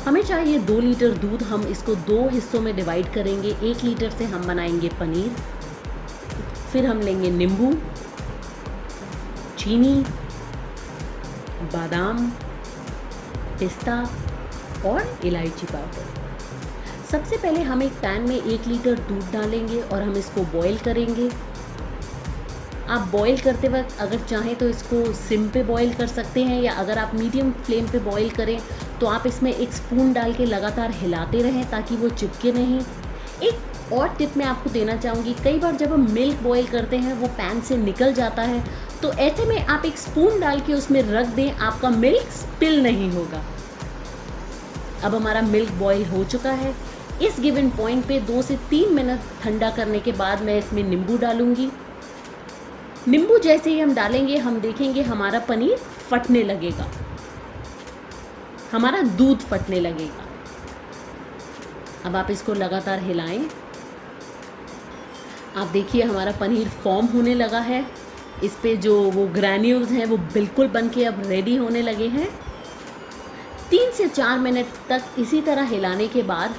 हमें चाहिए 2 लीटर दूध। हम इसको 2 हिस्सों में डिवाइड करेंगे। 1 लीटर से हम बनाएंगे पनीर। फिर हम लेंगे नींबू, चीनी, बादाम, पिस्ता और इलायची पाउडर। सबसे पहले हम एक पैन में 1 लीटर दूध डालेंगे और हम इसको बॉईल करेंगे। आप बॉईल करते वक्त अगर चाहें तो इसको सिम पे बॉईल कर सकते हैं, या अगर आप मीडियम फ्लेम पे बॉईल करें तो आप इसमें 1 स्पून डाल के लगातार हिलाते रहें ताकि वो चिपके नहीं। एक और टिप मैं आपको देना चाहूँगी, कई बार जब हम मिल्क बॉईल करते हैं वो पैन से निकल जाता है, तो ऐसे में आप 1 स्पून डाल के उसमें रख दें, आपका मिल्क स्पिल नहीं होगा। अब हमारा मिल्क बॉईल हो चुका है। इस गिवन पॉइंट पे 2 से 3 मिनट ठंडा करने के बाद मैं इसमें नींबू डालूंगी। नींबू जैसे ही हम डालेंगे हम देखेंगे हमारा पनीर फटने लगेगा, हमारा दूध फटने लगेगा। अब आप इसको लगातार हिलाएं। आप देखिए हमारा पनीर फॉर्म होने लगा है। इस पे जो वो ग्रैन्यूल्स हैं वो बिल्कुल बन के अब रेडी होने लगे हैं। 3 से 4 मिनट तक इसी तरह हिलाने के बाद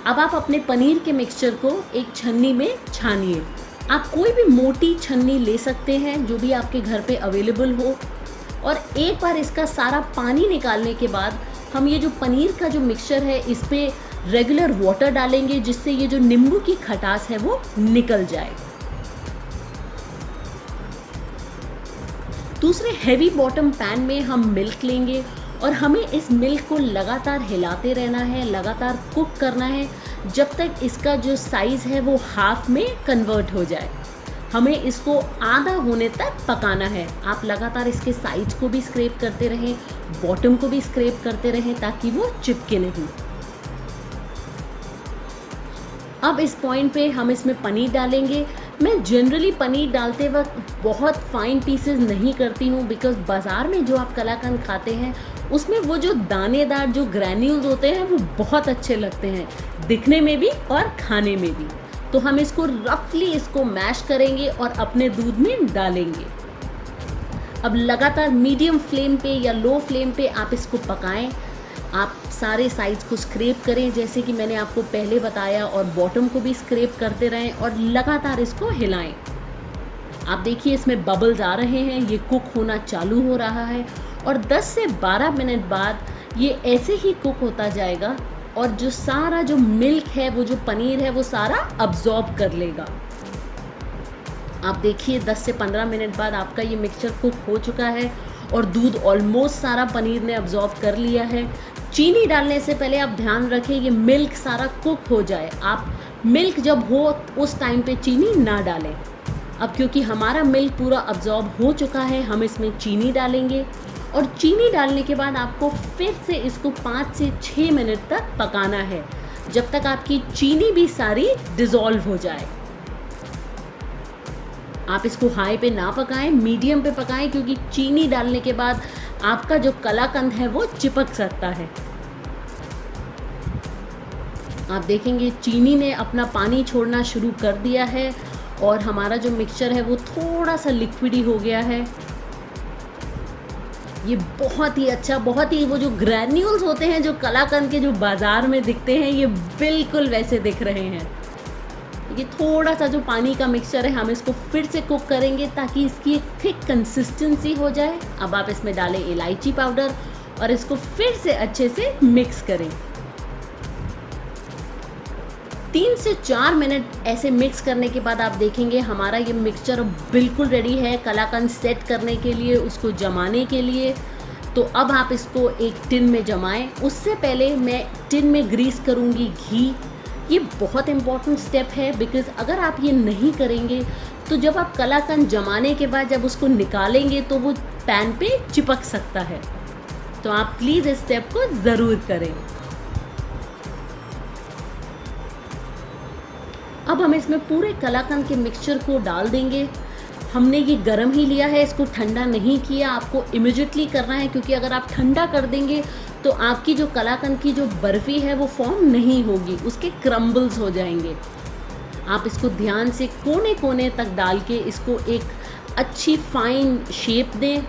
अब आप अपने पनीर के मिक्सचर को एक छन्नी में छानिए। आप कोई भी मोटी छन्नी ले सकते हैं जो भी आपके घर पे अवेलेबल हो, और एक बार इसका सारा पानी निकालने के बाद हम ये जो पनीर का जो मिक्सचर है इस पे रेगुलर वाटर डालेंगे, जिससे ये जो नींबू की खटास है वो निकल जाए। दूसरे हैवी बॉटम पैन में हम मिल्क लेंगे और हमें इस मिल्क को लगातार हिलाते रहना है, लगातार कुक करना है जब तक इसका जो साइज़ है वो हाफ में कन्वर्ट हो जाए। हमें इसको आधा होने तक पकाना है। आप लगातार इसके साइड्स को भी स्क्रैप करते रहें, बॉटम को भी स्क्रैप करते रहें ताकि वो चिपके नहीं। अब इस पॉइंट पे हम इसमें पनीर डालेंगे। मैं जनरली पनीर डालते वक्त बहुत फाइन पीसेस नहीं करती हूँ, बिकॉज बाज़ार में जो आप कलाकंद खाते हैं उसमें वो जो दानेदार जो ग्रैन्यूल्स होते हैं वो बहुत अच्छे लगते हैं दिखने में भी और खाने में भी। तो हम इसको रफली इसको मैश करेंगे और अपने दूध में डालेंगे। अब लगातार मीडियम फ्लेम पे या लो फ्लेम पे आप इसको पकाएं। आप सारे साइड्स को स्क्रैप करें जैसे कि मैंने आपको पहले बताया, और बॉटम को भी स्क्रैप करते रहें और लगातार इसको हिलाएं। आप देखिए इसमें बबल्स आ रहे हैं, ये कुक होना चालू हो रहा है, और 10 से 12 मिनट बाद ये ऐसे ही कुक होता जाएगा और जो सारा जो मिल्क है, वो जो पनीर है, वो सारा अब्जॉर्ब कर लेगा। आप देखिए 10 से 15 मिनट बाद आपका ये मिक्सचर कुक हो चुका है और दूध ऑलमोस्ट सारा पनीर ने अब्जॉर्ब कर लिया है। चीनी डालने से पहले आप ध्यान रखें ये मिल्क सारा कुक हो जाए। आप मिल्क जब हो उस टाइम पे चीनी ना डालें। अब क्योंकि हमारा मिल्क पूरा अब्जॉर्ब हो चुका है, हम इसमें चीनी डालेंगे, और चीनी डालने के बाद आपको फिर से इसको 5 से 6 मिनट तक पकाना है, जब तक आपकी चीनी भी सारी डिज़ोल्व हो जाए। आप इसको हाई पे ना पकाएं, मीडियम पे पकाएं, क्योंकि चीनी डालने के बाद आपका जो कलाकंद है वो चिपक सकता है। आप देखेंगे चीनी ने अपना पानी छोड़ना शुरू कर दिया है और हमारा जो मिक्सचर है वो थोड़ा सा लिक्विडी हो गया है। ये बहुत ही अच्छा, बहुत ही वो जो ग्रैन्यूल्स होते हैं जो कलाकंद के जो बाज़ार में दिखते हैं, ये बिल्कुल वैसे दिख रहे हैं। ये थोड़ा सा जो पानी का मिक्सचर है हम इसको फिर से कुक करेंगे ताकि इसकी एक थिक कंसिस्टेंसी हो जाए। अब आप इसमें डालें इलायची पाउडर और इसको फिर से अच्छे से मिक्स करें। 3 से 4 मिनट ऐसे मिक्स करने के बाद आप देखेंगे हमारा ये मिक्सचर बिल्कुल रेडी है कलाकंद सेट करने के लिए, उसको जमाने के लिए। तो अब आप इसको एक टिन में जमाएं। उससे पहले मैं टिन में ग्रीस करूँगी घी। ये बहुत इम्पॉर्टेंट स्टेप है, बिकॉज अगर आप ये नहीं करेंगे तो जब आप कलाकंद जमाने के बाद जब उसको निकालेंगे तो वो पैन पे चिपक सकता है। तो आप प्लीज़ इस स्टेप को ज़रूर करें। अब हम इसमें पूरे कलाकंद के मिक्सचर को डाल देंगे। हमने ये गर्म ही लिया है, इसको ठंडा नहीं किया। आपको इमिडिएटली करना है, क्योंकि अगर आप ठंडा कर देंगे तो आपकी जो कलाकंद की जो बर्फ़ी है वो फॉर्म नहीं होगी, उसके क्रम्बल्स हो जाएंगे। आप इसको ध्यान से कोने कोने तक डाल के इसको एक अच्छी फाइन शेप दें।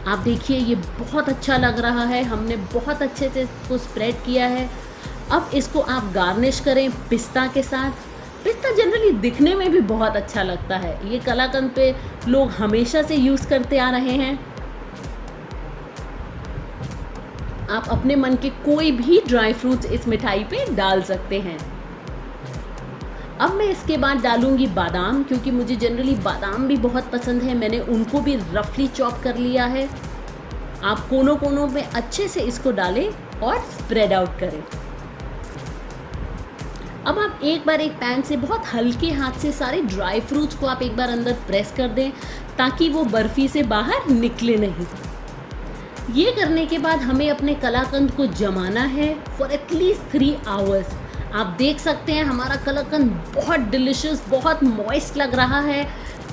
आप देखिए ये बहुत अच्छा लग रहा है, हमने बहुत अच्छे से इसको स्प्रेड किया है। अब इसको आप गार्निश करें पिस्ता के साथ। पिस्ता जनरली दिखने में भी बहुत अच्छा लगता है, ये कलाकंद पे लोग हमेशा से यूज़ करते आ रहे हैं। आप अपने मन के कोई भी ड्राई फ्रूट्स इस मिठाई पे डाल सकते हैं। अब मैं इसके बाद डालूंगी बादाम, क्योंकि मुझे जनरली बादाम भी बहुत पसंद है। मैंने उनको भी रफली चॉप कर लिया है। आप कोनों कोनों में अच्छे से इसको डालें और स्प्रेड आउट करें। अब आप एक बार एक पैन से बहुत हल्के हाथ से सारे ड्राई फ्रूट्स को आप एक बार अंदर प्रेस कर दें, ताकि वो बर्फी से बाहर निकले नहीं। ये करने के बाद हमें अपने कलाकंद को जमाना है फॉर एटलीस्ट 3 आवर्स। आप देख सकते हैं हमारा कलाकंद बहुत डिलिशियस, बहुत मॉइस्ट लग रहा है।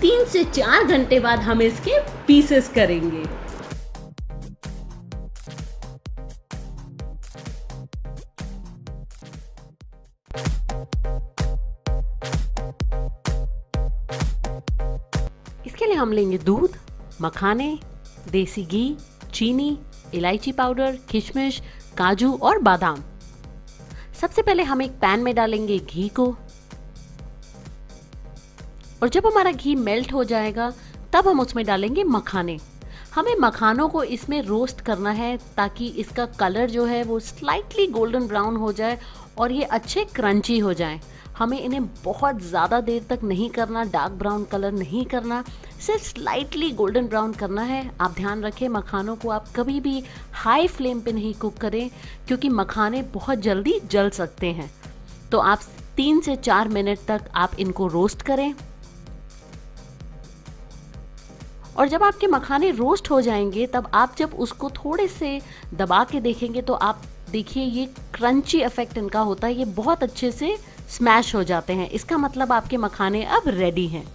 3 से 4 घंटे बाद हम इसके पीसेस करेंगे। इसके लिए हम लेंगे दूध, मखाने, देसी घी, चीनी, इलायची पाउडर, किशमिश, काजू और बादाम। सबसे पहले हम एक पैन में डालेंगे घी को, और जब हमारा घी मेल्ट हो जाएगा तब हम उसमें डालेंगे मखाने। हमें मखानों को इसमें रोस्ट करना है, ताकि इसका कलर जो है वो स्लाइटली गोल्डन ब्राउन हो जाए और ये अच्छे क्रंची हो जाएं। हमें इन्हें बहुत ज़्यादा देर तक नहीं करना, डार्क ब्राउन कलर नहीं करना, सिर्फ स्लाइटली गोल्डन ब्राउन करना है। आप ध्यान रखें मखानों को आप कभी भी हाई फ्लेम पे नहीं कुक करें, क्योंकि मखाने बहुत जल्दी जल सकते हैं। तो आप 3 से 4 मिनट तक आप इनको रोस्ट करें, और जब आपके मखाने रोस्ट हो जाएंगे तब आप जब उसको थोड़े से दबा के देखेंगे तो आप देखिए ये क्रंची इफेक्ट इनका होता है, ये बहुत अच्छे से स्मैश हो जाते हैं। इसका मतलब आपके मखाने अब रेडी हैं।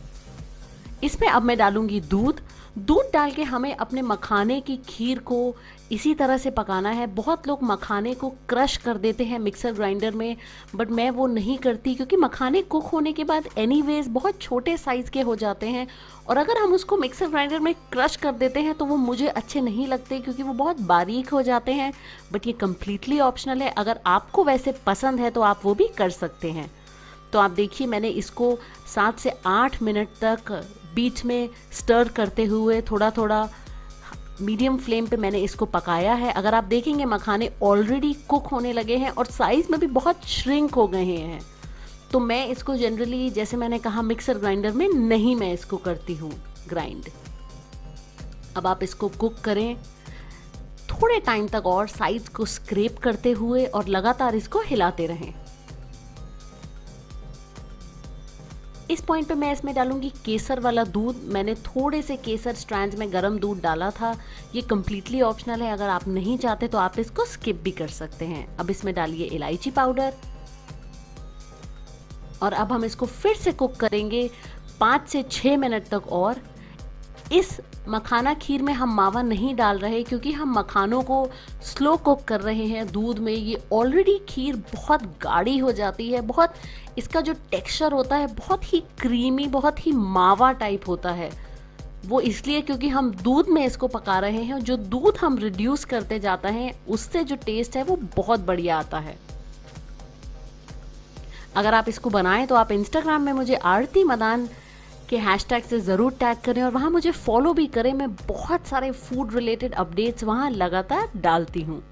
इसमें अब मैं डालूंगी दूध। दूध डाल के हमें अपने मखाने की खीर को इसी तरह से पकाना है। बहुत लोग मखाने को क्रश कर देते हैं मिक्सर ग्राइंडर में, बट मैं वो नहीं करती, क्योंकि मखाने कुक होने के बाद एनीवेज बहुत छोटे साइज़ के हो जाते हैं, और अगर हम उसको मिक्सर ग्राइंडर में क्रश कर देते हैं तो वो मुझे अच्छे नहीं लगते, क्योंकि वो बहुत बारीक हो जाते हैं। बट ये कम्प्लीटली ऑप्शनल है, अगर आपको वैसे पसंद है तो आप वो भी कर सकते हैं। तो आप देखिए मैंने इसको 7 से 8 मिनट तक बीच में स्टर करते हुए थोड़ा थोड़ा मीडियम फ्लेम पे मैंने इसको पकाया है। अगर आप देखेंगे मखाने ऑलरेडी कुक होने लगे हैं और साइज़ में भी बहुत श्रिंक हो गए हैं। तो मैं इसको जनरली, जैसे मैंने कहा, मिक्सर ग्राइंडर में नहीं मैं इसको करती हूँ ग्राइंड। अब आप इसको कुक करें थोड़े टाइम तक और साइड्स को स्क्रैप करते हुए, और लगातार इसको हिलाते रहें। इस पॉइंट पे मैं इसमें डालूंगी केसर वाला दूध। मैंने थोड़े से केसर स्ट्रैंड्स में गर्म दूध डाला था। ये कम्प्लीटली ऑप्शनल है, अगर आप नहीं चाहते तो आप इसको स्किप भी कर सकते हैं। अब इसमें डालिए इलायची पाउडर, और अब हम इसको फिर से कुक करेंगे 5 से 6 मिनट तक। और इस मखाना खीर में हम मावा नहीं डाल रहे, क्योंकि हम मखानों को स्लो कुक कर रहे हैं दूध में। ये ऑलरेडी खीर बहुत गाढ़ी हो जाती है, बहुत इसका जो टेक्सचर होता है बहुत ही क्रीमी, बहुत ही मावा टाइप होता है। वो इसलिए क्योंकि हम दूध में इसको पका रहे हैं। जो दूध हम रिड्यूस करते जाते हैं उससे जो टेस्ट है वो बहुत बढ़िया आता है। अगर आप इसको बनाएं तो आप इंस्टाग्राम में मुझे आरती मदान के हैशटैग से ज़रूर टैग करें, और वहाँ मुझे फॉलो भी करें। मैं बहुत सारे फूड रिलेटेड अपडेट्स वहाँ लगातार डालती हूँ।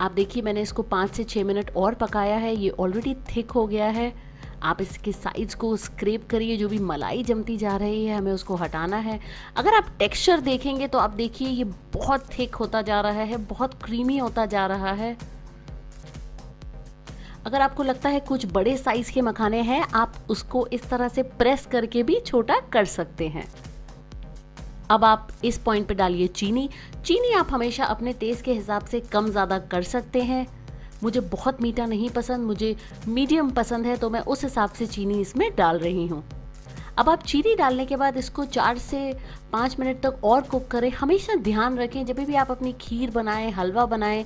आप देखिए मैंने इसको 5 से 6 मिनट और पकाया है। ये ऑलरेडी थिक हो गया है। आप इसके साइड्स को स्क्रैप करिए, जो भी मलाई जमती जा रही है हमें उसको हटाना है। अगर आप टेक्सचर देखेंगे तो आप देखिए ये बहुत थिक होता जा रहा है, बहुत क्रीमी होता जा रहा है। अगर आपको लगता है कुछ बड़े साइज के मखाने हैं, आप उसको इस तरह से प्रेस करके भी छोटा कर सकते हैं। अब आप इस पॉइंट पे डालिए चीनी। चीनी आप हमेशा अपने टेस्ट के हिसाब से कम ज़्यादा कर सकते हैं। मुझे बहुत मीठा नहीं पसंद, मुझे मीडियम पसंद है, तो मैं उस हिसाब से चीनी इसमें डाल रही हूँ। अब आप चीनी डालने के बाद इसको 4 से 5 मिनट तक और कुक करें। हमेशा ध्यान रखें जब भी आप अपनी खीर बनाएं, हलवा बनाएं,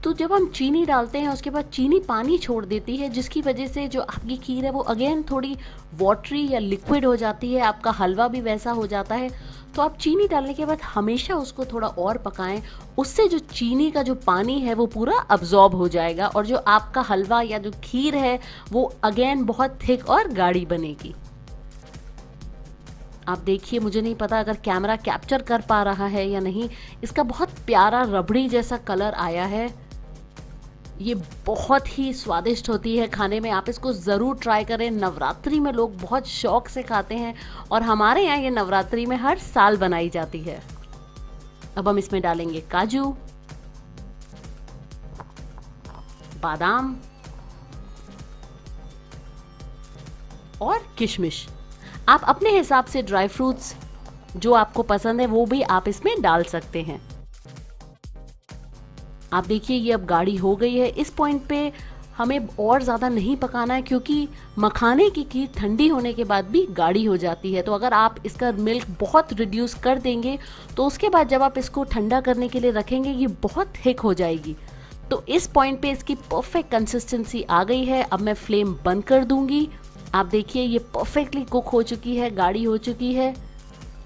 तो जब हम चीनी डालते हैं उसके बाद चीनी पानी छोड़ देती है, जिसकी वजह से जो आपकी खीर है वो अगेन थोड़ी वाटरी या लिक्विड हो जाती है। आपका हलवा भी वैसा हो जाता है। तो आप चीनी डालने के बाद हमेशा उसको थोड़ा और पकाएं, उससे जो चीनी का जो पानी है वो पूरा अब्जॉर्ब हो जाएगा और जो आपका हलवा या जो खीर है वो अगेन बहुत थिक और गाढ़ी बनेगी। आप देखिए, मुझे नहीं पता अगर कैमरा कैप्चर कर पा रहा है या नहीं, इसका बहुत प्यारा रबड़ी जैसा कलर आया है। ये बहुत ही स्वादिष्ट होती है खाने में, आप इसको ज़रूर ट्राई करें। नवरात्रि में लोग बहुत शौक से खाते हैं और हमारे यहाँ ये नवरात्रि में हर साल बनाई जाती है। अब हम इसमें डालेंगे काजू, बादाम और किशमिश। आप अपने हिसाब से ड्राई फ्रूट्स जो आपको पसंद है वो भी आप इसमें डाल सकते हैं। आप देखिए ये अब गाढ़ी हो गई है। इस पॉइंट पे हमें और ज़्यादा नहीं पकाना है क्योंकि मखाने की खीर ठंडी होने के बाद भी गाढ़ी हो जाती है। तो अगर आप इसका मिल्क बहुत रिड्यूस कर देंगे तो उसके बाद जब आप इसको ठंडा करने के लिए रखेंगे ये बहुत थिक हो जाएगी। तो इस पॉइंट पे इसकी परफेक्ट कंसिस्टेंसी आ गई है। अब मैं फ्लेम बंद कर दूंगी। आप देखिए ये परफेक्टली कुक हो चुकी है, गाढ़ी हो चुकी है।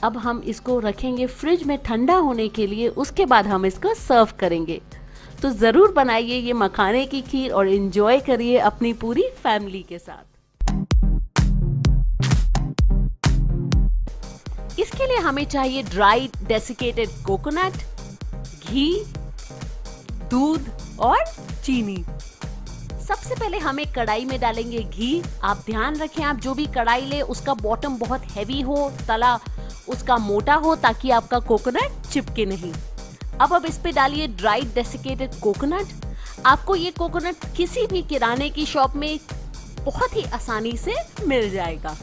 अब हम इसको रखेंगे फ्रिज में ठंडा होने के लिए, उसके बाद हम इसको सर्व करेंगे। तो ज़रूर बनाइए ये मखाने की खीर और एंजॉय करिए अपनी पूरी फैमिली के साथ। इसके लिए हमें चाहिए ड्राई डेसिकेटेड कोकोनट, घी, दूध और चीनी। सबसे पहले हमें कढ़ाई में डालेंगे घी। आप ध्यान रखें, आप जो भी कढ़ाई ले उसका बॉटम बहुत हैवी हो, तला उसका मोटा हो ताकि आपका कोकोनट चिपके नहीं। अब इस पे डालिए ड्राई डेसिकेटेड कोकोनट। आपको ये कोकोनट किसी भी किराने की शॉप में बहुत ही आसानी से मिल जाएगा।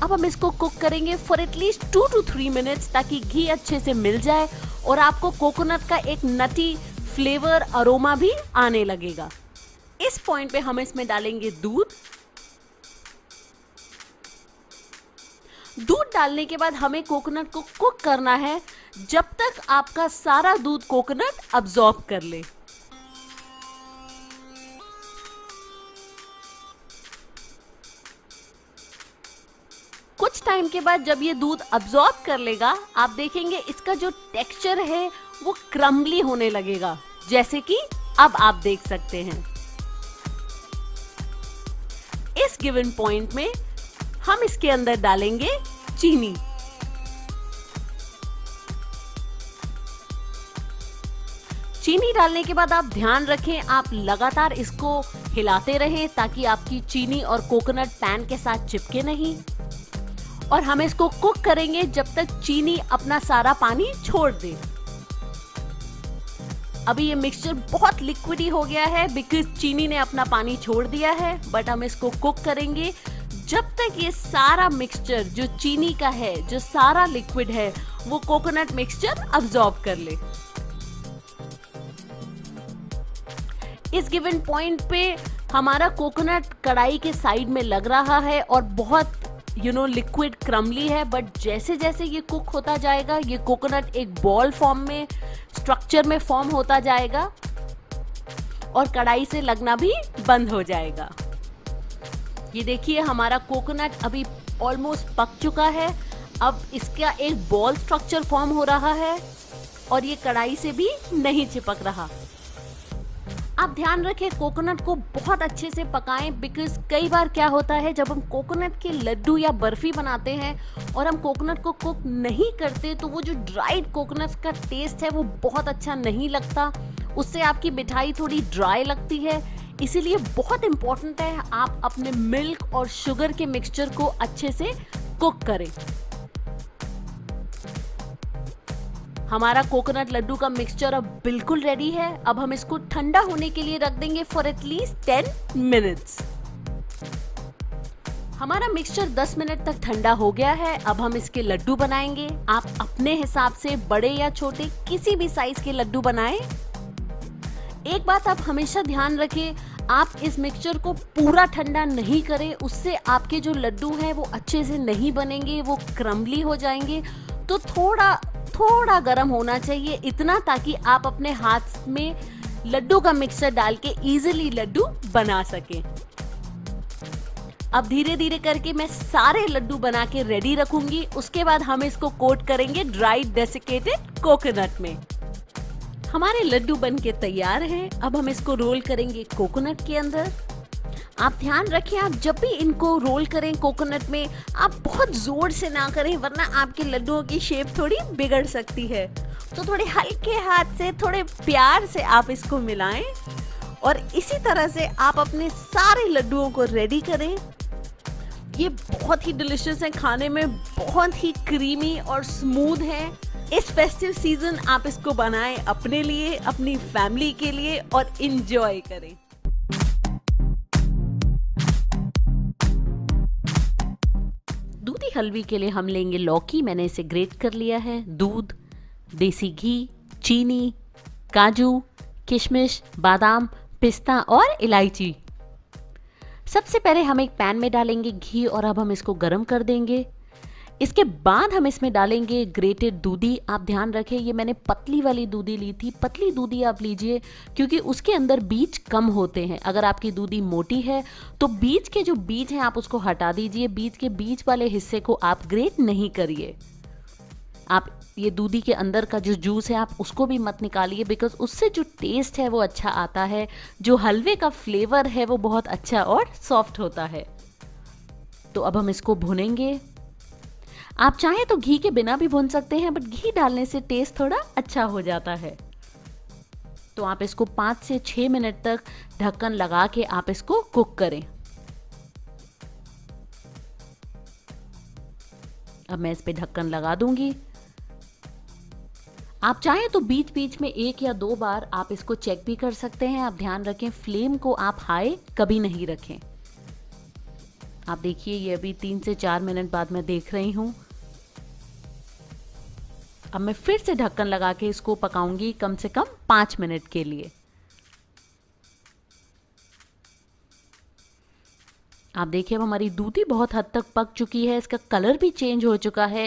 अब हम इसको कुक करेंगे फॉर एटलीस्ट 2 to 3 मिनट्स ताकि घी अच्छे से मिल जाए और आपको कोकोनट का एक नटी फ्लेवर अरोमा भी आने लगेगा। इस पॉइंट पे हम इसमें डालेंगे दूध। दूध डालने के बाद हमें कोकोनट को कुक करना है जब तक आपका सारा दूध कोकोनट अब्सॉर्ब कर ले। कुछ टाइम के बाद जब ये दूध अब्सॉर्ब कर लेगा, आप देखेंगे इसका जो टेक्सचर है वो क्रम्बली होने लगेगा, जैसे कि अब आप देख सकते हैं। इस गिवन पॉइंट में हम इसके अंदर डालेंगे चीनी। चीनी डालने के बाद आप ध्यान रखें, आप लगातार इसको हिलाते रहें ताकि आपकी चीनी और कोकोनट पैन के साथ चिपके नहीं। और हम इसको कुक करेंगे जब तक चीनी अपना सारा पानी छोड़ दे। अभी ये मिक्सचर बहुत लिक्विडी हो गया है बिकॉज चीनी ने अपना पानी छोड़ दिया है, बट हम इसको कुक करेंगे जब तक ये सारा मिक्सचर जो चीनी का है, जो सारा लिक्विड है, वो कोकोनट मिक्सचर अब्सॉर्ब कर ले। इस गिवन पॉइंट पे हमारा कोकोनट कढ़ाई के साइड में लग रहा है और बहुत लिक्विड क्रम्बली है, बट जैसे जैसे ये कुक होता जाएगा ये कोकोनट एक बॉल फॉर्म में, स्ट्रक्चर में फॉर्म होता जाएगा और कढ़ाई से लगना भी बंद हो जाएगा। ये देखिए हमारा कोकोनट अभी ऑलमोस्ट पक चुका है। अब इसका एक बॉल स्ट्रक्चर फॉर्म हो रहा है और ये कढ़ाई से भी नहीं चिपक रहा। आप ध्यान रखें, कोकोनट को बहुत अच्छे से पकाएं बिकॉज कई बार क्या होता है जब हम कोकोनट के लड्डू या बर्फी बनाते हैं और हम कोकोनट को कुक नहीं करते तो वो जो ड्राइड कोकोनट का टेस्ट है वो बहुत अच्छा नहीं लगता, उससे आपकी मिठाई थोड़ी ड्राई लगती है। इसीलिए बहुत इम्पोर्टेंट है आप अपने मिल्क और शुगर के मिक्सचर को अच्छे से कुक करें। हमारा कोकोनट लड्डू का मिक्सचर अब बिल्कुल रेडी है। अब हम इसको ठंडा होने के लिए रख देंगे फॉर एटलीस्ट 10 मिनट्स। हमारा मिक्सचर 10 मिनट तक ठंडा हो गया है। अब हम इसके लड्डू बनाएंगे। आप अपने हिसाब से बड़े या छोटे किसी भी साइज के लड्डू बनाएं। एक बात आप हमेशा ध्यान रखें, आप इस मिक्सचर को पूरा ठंडा नहीं करें, उससे आपके जो लड्डू हैं वो अच्छे से नहीं बनेंगे, वो क्रम्बली हो जाएंगे। तो थोड़ा गर्म होना चाहिए, इतना ताकि आप अपने हाथ में लड्डू का मिक्सचर डाल के इजीली लड्डू बना सकें। अब धीरे धीरे करके मैं सारे लड्डू बना के रेडी रखूंगी। उसके बाद हम इसको कोट करेंगे ड्राई डेसिकेटेड कोकोनट में। हमारे लड्डू बन के तैयार हैं। अब हम इसको रोल करेंगे कोकोनट के अंदर। आप ध्यान रखें, आप जब भी इनको रोल करें कोकोनट में, आप बहुत जोर से ना करें, वरना आपके लड्डुओं की शेप थोड़ी बिगड़ सकती है। तो थोड़े हल्के हाथ से, थोड़े प्यार से आप इसको मिलाएं और इसी तरह से आप अपने सारे लड्डुओं को रेडी करें। ये बहुत ही डिलीशियस है, खाने में बहुत ही क्रीमी और स्मूथ है। इस फेस्टिव सीजन आप इसको बनाएं अपने लिए, अपनी फैमिली के लिए और एंजॉय करें। दूधी हलवे के लिए हम लेंगे लौकी, मैंने इसे ग्रेट कर लिया है, दूध, देसी घी, चीनी, काजू, किशमिश, बादाम, पिस्ता और इलायची। सबसे पहले हम एक पैन में डालेंगे घी और अब हम इसको गर्म कर देंगे। इसके बाद हम इसमें डालेंगे ग्रेटेड दूधी। आप ध्यान रखें, ये मैंने पतली वाली दूधी ली थी, पतली दूधी आप लीजिए क्योंकि उसके अंदर बीज कम होते हैं। अगर आपकी दूधी मोटी है तो बीज के जो बीज हैं आप उसको हटा दीजिए, बीज के बीज वाले हिस्से को आप ग्रेट नहीं करिए। आप ये दूधी के अंदर का जो जूस है आप उसको भी मत निकालिए, बिकॉज उससे जो टेस्ट है वो अच्छा आता है, जो हलवे का फ्लेवर है वो बहुत अच्छा और सॉफ्ट होता है। तो अब हम इसको भुनेंगे। आप चाहें तो घी के बिना भी भून सकते हैं, बट घी डालने से टेस्ट थोड़ा अच्छा हो जाता है। तो आप इसको 5 से 6 मिनट तक ढक्कन लगा के आप इसको कुक करें। अब मैं इस पे ढक्कन लगा दूंगी। आप चाहें तो बीच बीच में 1 या 2 बार आप इसको चेक भी कर सकते हैं। आप ध्यान रखें, फ्लेम को आप हाई कभी नहीं रखें। आप देखिए, ये अभी 3 से 4 मिनट बाद मैं देख रही हूं। अब मैं फिर से ढक्कन लगा के इसको पकाऊंगी कम से कम 5 मिनट के लिए। आप देखिए, अब हमारी दूधी बहुत हद तक पक चुकी है, इसका कलर भी चेंज हो चुका है।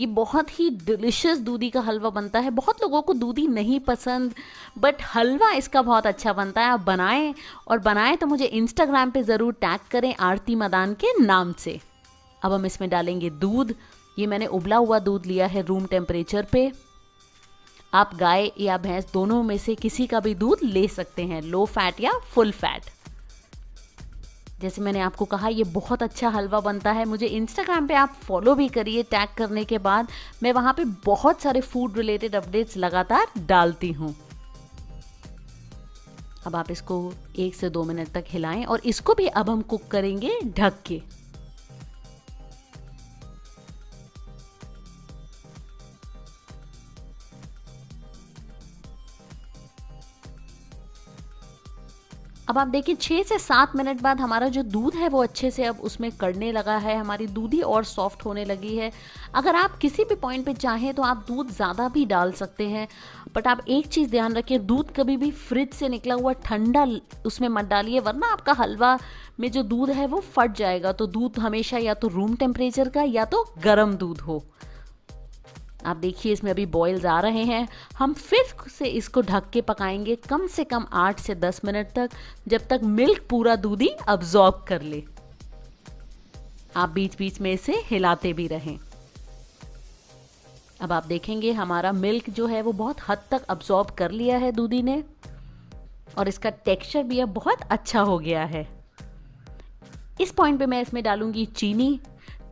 ये बहुत ही डिलिशियस दूधी का हलवा बनता है। बहुत लोगों को दूधी नहीं पसंद, बट हलवा इसका बहुत अच्छा बनता है। आप बनाएं, और बनाएं तो मुझे इंस्टाग्राम पे ज़रूर टैग करें आरती मदान के नाम से। अब हम इसमें डालेंगे दूध। ये मैंने उबला हुआ दूध लिया है रूम टेम्परेचर पे। आप गाय या भैंस दोनों में से किसी का भी दूध ले सकते हैं, लो फैट या फुल फैट। जैसे मैंने आपको कहा, ये बहुत अच्छा हलवा बनता है। मुझे इंस्टाग्राम पे आप फॉलो भी करिए, टैग करने के बाद मैं वहाँ पे बहुत सारे फूड रिलेटेड अपडेट्स लगातार डालती हूँ। अब आप इसको 1 से 2 मिनट तक हिलाएं और इसको भी अब हम कुक करेंगे ढक के। अब आप देखिए, 6 से 7 मिनट बाद हमारा जो दूध है वो अच्छे से अब उसमें कड़ने लगा है, हमारी दूधी और सॉफ्ट होने लगी है। अगर आप किसी भी पॉइंट पे चाहें तो आप दूध ज़्यादा भी डाल सकते हैं, बट आप एक चीज़ ध्यान रखिए, दूध कभी भी फ्रिज से निकला हुआ ठंडा उसमें मत डालिए, वरना आपका हलवा में जो दूध है वो फट जाएगा। तो दूध हमेशा या तो रूम टेम्परेचर का या तो गर्म दूध हो। आप देखिए, इसमें अभी बॉयल्स आ रहे हैं। हम फिर से इसको ढक के पकाएंगे कम से कम 8 से 10 मिनट तक, जब तक मिल्क पूरा दूधी अब्सॉर्ब कर ले। आप बीच बीच में इसे हिलाते भी रहें। अब आप देखेंगे हमारा मिल्क जो है वो बहुत हद तक अब्सॉर्ब कर लिया है दूधी ने, और इसका टेक्सचर भी अब बहुत अच्छा हो गया है। इस पॉइंट पे मैं इसमें डालूंगी चीनी।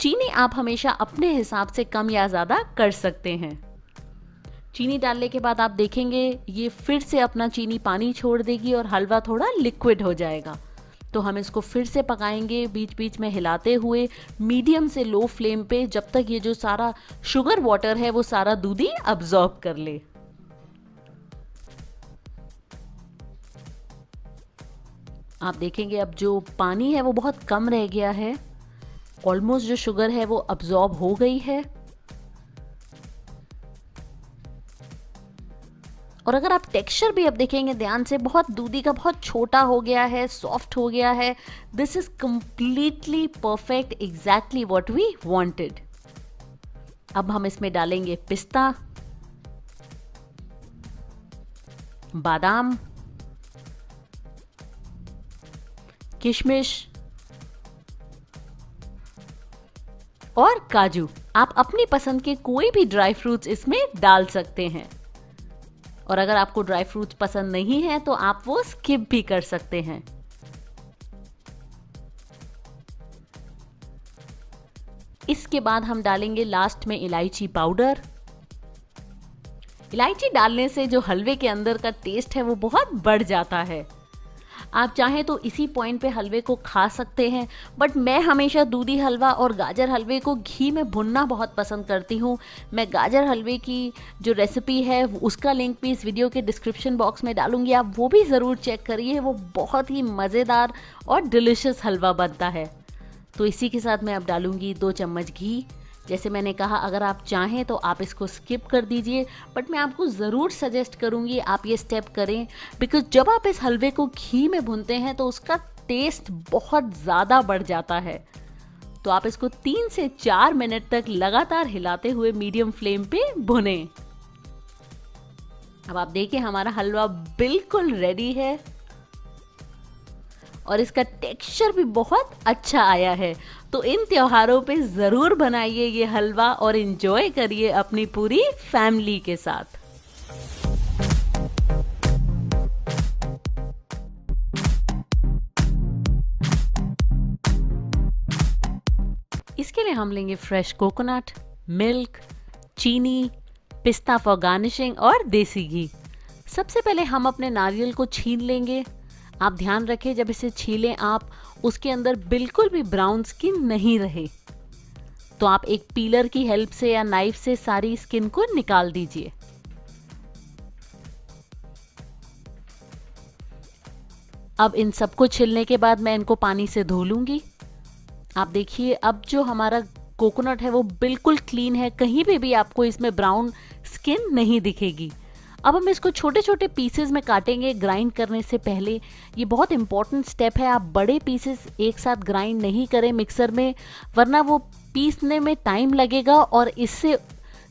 चीनी आप हमेशा अपने हिसाब से कम या ज़्यादा कर सकते हैं। चीनी डालने के बाद आप देखेंगे ये फिर से अपना चीनी पानी छोड़ देगी और हलवा थोड़ा लिक्विड हो जाएगा। तो हम इसको फिर से पकाएंगे बीच बीच में हिलाते हुए, मीडियम से लो फ्लेम पे, जब तक ये जो सारा शुगर वाटर है वो सारा दूधी अब्सॉर्ब कर ले। आप देखेंगे अब जो पानी है वो बहुत कम रह गया है, ऑलमोस्ट जो शुगर है वो अब्सॉर्ब हो गई है। और अगर आप टेक्सचर भी अब देखेंगे ध्यान से, बहुत दूधी का बहुत छोटा हो गया है, सॉफ्ट हो गया है। This is completely perfect, exactly what we wanted. अब हम इसमें डालेंगे पिस्ता, बादाम, किशमिश, और काजू। आप अपनी पसंद के कोई भी ड्राई फ्रूट्स इसमें डाल सकते हैं, और अगर आपको ड्राई फ्रूट्स पसंद नहीं है तो आप वो स्किप भी कर सकते हैं। इसके बाद हम डालेंगे लास्ट में इलायची पाउडर। इलायची डालने से जो हलवे के अंदर का टेस्ट है वो बहुत बढ़ जाता है। आप चाहें तो इसी पॉइंट पे हलवे को खा सकते हैं, बट मैं हमेशा दूधी हलवा और गाजर हलवे को घी में भुनना बहुत पसंद करती हूँ। मैं गाजर हलवे की जो रेसिपी है उसका लिंक भी इस वीडियो के डिस्क्रिप्शन बॉक्स में डालूंगी, आप वो भी ज़रूर चेक करिए। वो बहुत ही मज़ेदार और डिलिशियस हलवा बनता है। तो इसी के साथ मैं अब डालूंगी 2 चम्मच घी। जैसे मैंने कहा, अगर आप चाहें तो आप इसको स्किप कर दीजिए, बट मैं आपको ज़रूर सजेस्ट करूंगी आप ये स्टेप करें, बिकॉज जब आप इस हलवे को घी में भूनते हैं तो उसका टेस्ट बहुत ज़्यादा बढ़ जाता है। तो आप इसको 3 से 4 मिनट तक लगातार हिलाते हुए मीडियम फ्लेम पे भुनें। अब आप देखिए हमारा हलवा बिल्कुल रेडी है और इसका टेक्सचर भी बहुत अच्छा आया है। तो इन त्योहारों पे ज़रूर बनाइए ये हलवा और एंजॉय करिए अपनी पूरी फैमिली के साथ। इसके लिए हम लेंगे फ्रेश कोकोनट, मिल्क, चीनी, पिस्ता फॉर गार्निशिंग और देसी घी। सबसे पहले हम अपने नारियल को छील लेंगे। आप ध्यान रखें जब इसे छीलें आप, उसके अंदर बिल्कुल भी ब्राउन स्किन नहीं रहे। तो आप एक पीलर की हेल्प से या नाइफ से सारी स्किन को निकाल दीजिए। अब इन सबको छिलने के बाद मैं इनको पानी से धो लूंगी। आप देखिए अब जो हमारा कोकोनट है वो बिल्कुल क्लीन है, कहीं पे भी आपको इसमें ब्राउन स्किन नहीं दिखेगी। अब हम इसको छोटे छोटे पीसेस में काटेंगे ग्राइंड करने से पहले। ये बहुत इंपॉर्टेंट स्टेप है, आप बड़े पीसेस एक साथ ग्राइंड नहीं करें मिक्सर में, वरना वो पीसने में टाइम लगेगा और इससे